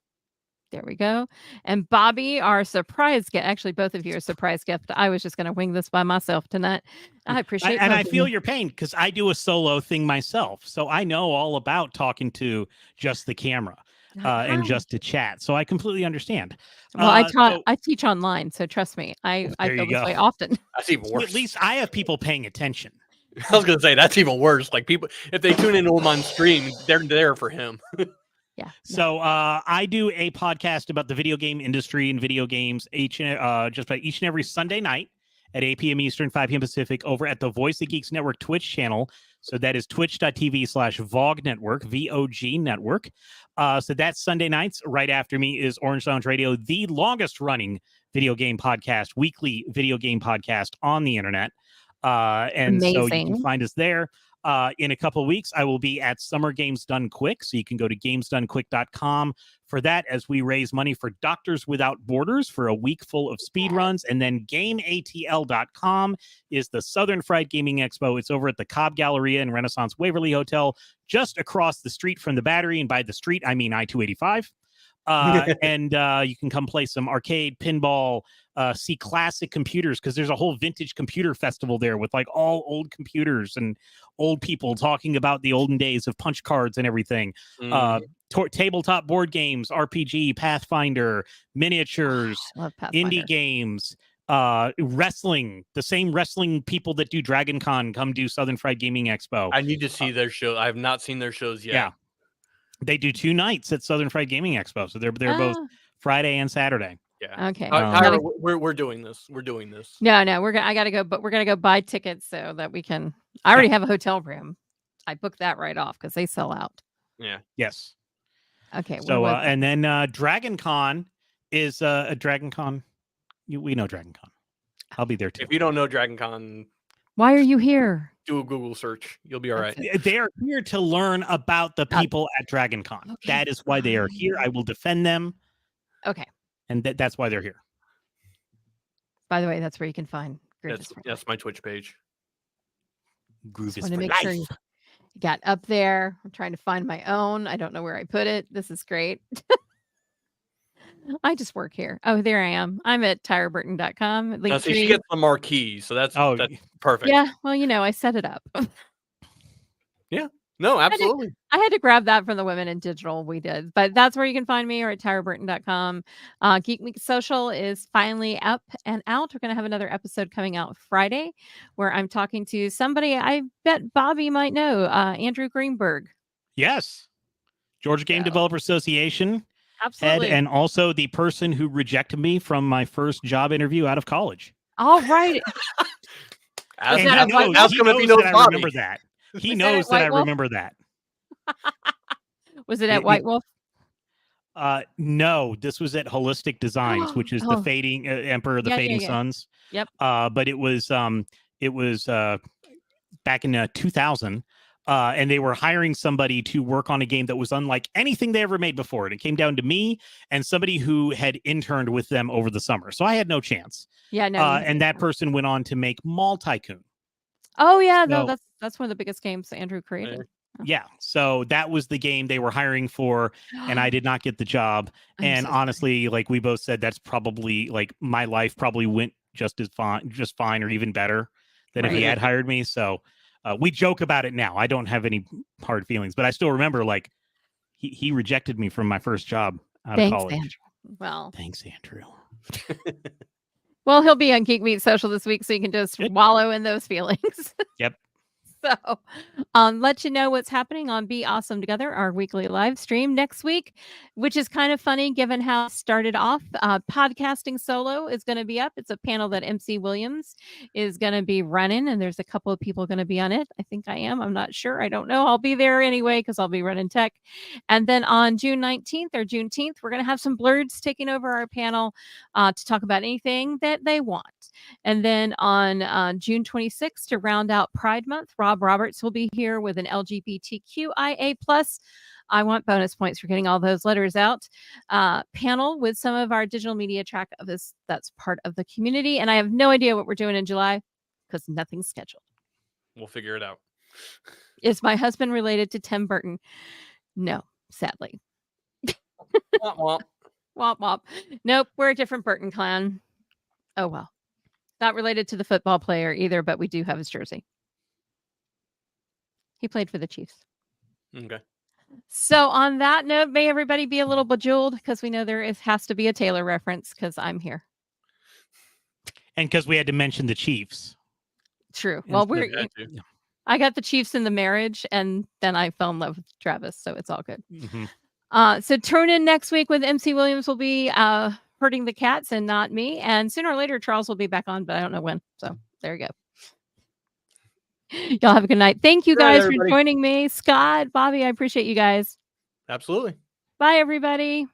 There we go. And Bobby, our surprise gift. Actually, both of you are surprise gift. I was just going to wing this by myself tonight. I appreciate it. And I feel your pain because I do a solo thing myself. So I know all about talking to just the camera. And just to chat. So I completely understand. Well, I teach online, so trust me, I feel this way often. That's even worse. At least I have people paying attention. I was gonna say that's even worse. Like people, if they tune into him on stream, they're there for him. Yeah. So I do a podcast about the video game industry and video games just about each and every Sunday night at 8 p.m. Eastern, 5 p.m. Pacific over at the Voice of Geeks Network Twitch channel. So that is twitch.tv/VOG Network, VOG Network. So that's Sunday nights. Right after me is Orange Lounge Radio, the longest running video game podcast, weekly video game podcast on the internet. And Amazing. So you can find us there. In a couple of weeks, I will be at Summer Games Done Quick. So you can go to gamesdonequick.com for that as we raise money for Doctors Without Borders for a week full of speed runs. And then GameATL.com is the Southern Fried Gaming Expo. It's over at the Cobb Galleria and Renaissance Waverly Hotel, just across the street from the Battery. And by the street, I mean I-285. And you can come play some arcade, pinball, see classic computers because there's a whole vintage computer festival there with like all old computers and old people talking about the olden days of punch cards and everything. Tabletop board games, RPG, Pathfinder, miniatures, indie games, wrestling. The same wrestling people that do Dragon Con come do Southern Fried Gaming Expo. I need to see their show. I have not seen their shows yet. Yeah. They do 2 nights at Southern Fried Gaming Expo. So they're both Friday and Saturday. Yeah. Okay. Tyra, we're doing this. We're doing this. No, I gotta go, but we're gonna go buy tickets so that we can. I already have a hotel room. I booked that right off because they sell out. Yeah. Yes. Okay. So and then Dragon Con is a Dragon Con. We know Dragon Con. I'll be there too. If you don't know Dragon Con, why are you here? do a Google search. You'll be all right. They are here to learn about the people at Dragon Con. Okay, That is why they are here. I will defend them. Okay. And that's why they're here. By the way, that's where you can find Groove. That's my Twitch page. Groove is Want to for make life. sure you got up there. I'm trying to find my own. I don't know where I put it. This is great. I just work here. Oh, there I am. I'm at tyraburton.com. Now, see, she gets the marquee, so that's perfect. Yeah, well, I set it up. Yeah. No, absolutely. I had to grab that from the Women in Digital. We did, but that's where you can find me, or at tyraburton.com. Geek Week Social is finally up and out. We're going to have another episode coming out Friday where I'm talking to somebody I bet Bobby might know, Andrew Greenberg. Yes. Georgia Game Developer Association. Absolutely. And also the person who rejected me from my first job interview out of college. All right. Ask He him if he knows that I Bobby. remember that. He knows that I remember that. Was it at White Wolf? No, this was at Holistic Designs, which is the Fading Emperor of the Fading Suns. Yep. But it was back in 2000. And they were hiring somebody to work on a game that was unlike anything they ever made before. And it came down to me and somebody who had interned with them over the summer. So I had no chance. Yeah, no. And that person went on to make Mall Tycoon. Oh, yeah. No, that's one of the biggest games Andrew created. Yeah. So that was the game they were hiring for. And I did not get the job. And honestly, like we both said, that's probably like my life probably went just fine or even better than if he had hired me. So we joke about it now. I don't have any hard feelings, but I still remember like he rejected me from my first job out of college. Andrew. Well, thanks, Andrew. Well, he'll be on Geek Meet Social this week, so you can just wallow in those feelings. Yep. So, let you know what's happening on Be Awesome Together, our weekly live stream next week, which is kind of funny given how it started off. Podcasting Solo is going to be up. It's a panel that MC Williams is going to be running, and there's a couple of people going to be on it. I think I am. I'm not sure. I don't know. I'll be there anyway because I'll be running tech. And then on June 19th or Juneteenth, we're going to have some blurs taking over our panel to talk about anything that they want. And then on June 26th, to round out Pride Month, Rob Roberts will be here with an LGBTQIA+. I want bonus points for getting all those letters out. Panel with some of our digital media track of this that's part of the community. And I have no idea what we're doing in July because nothing's scheduled. We'll figure it out. Is my husband related to Tim Burton? No, sadly. Womp womp. Womp womp. Nope, we're a different Burton clan. Oh, well. Not related to the football player either, but we do have his jersey. He played for the Chiefs. Okay. So on that note, may everybody be a little bejeweled because we know has to be a Taylor reference because I'm here. And because we had to mention the Chiefs. True. Well, I got the Chiefs in the marriage, and then I fell in love with Travis, so it's all good. Mm-hmm. So tune in next week with MC Williams will be hurting the cats and not me. And sooner or later, Charles will be back on, but I don't know when. So there you go. Y'all have a good night. Thank you guys for joining me. Scott, Bobby, I appreciate you guys. Absolutely. Bye, everybody.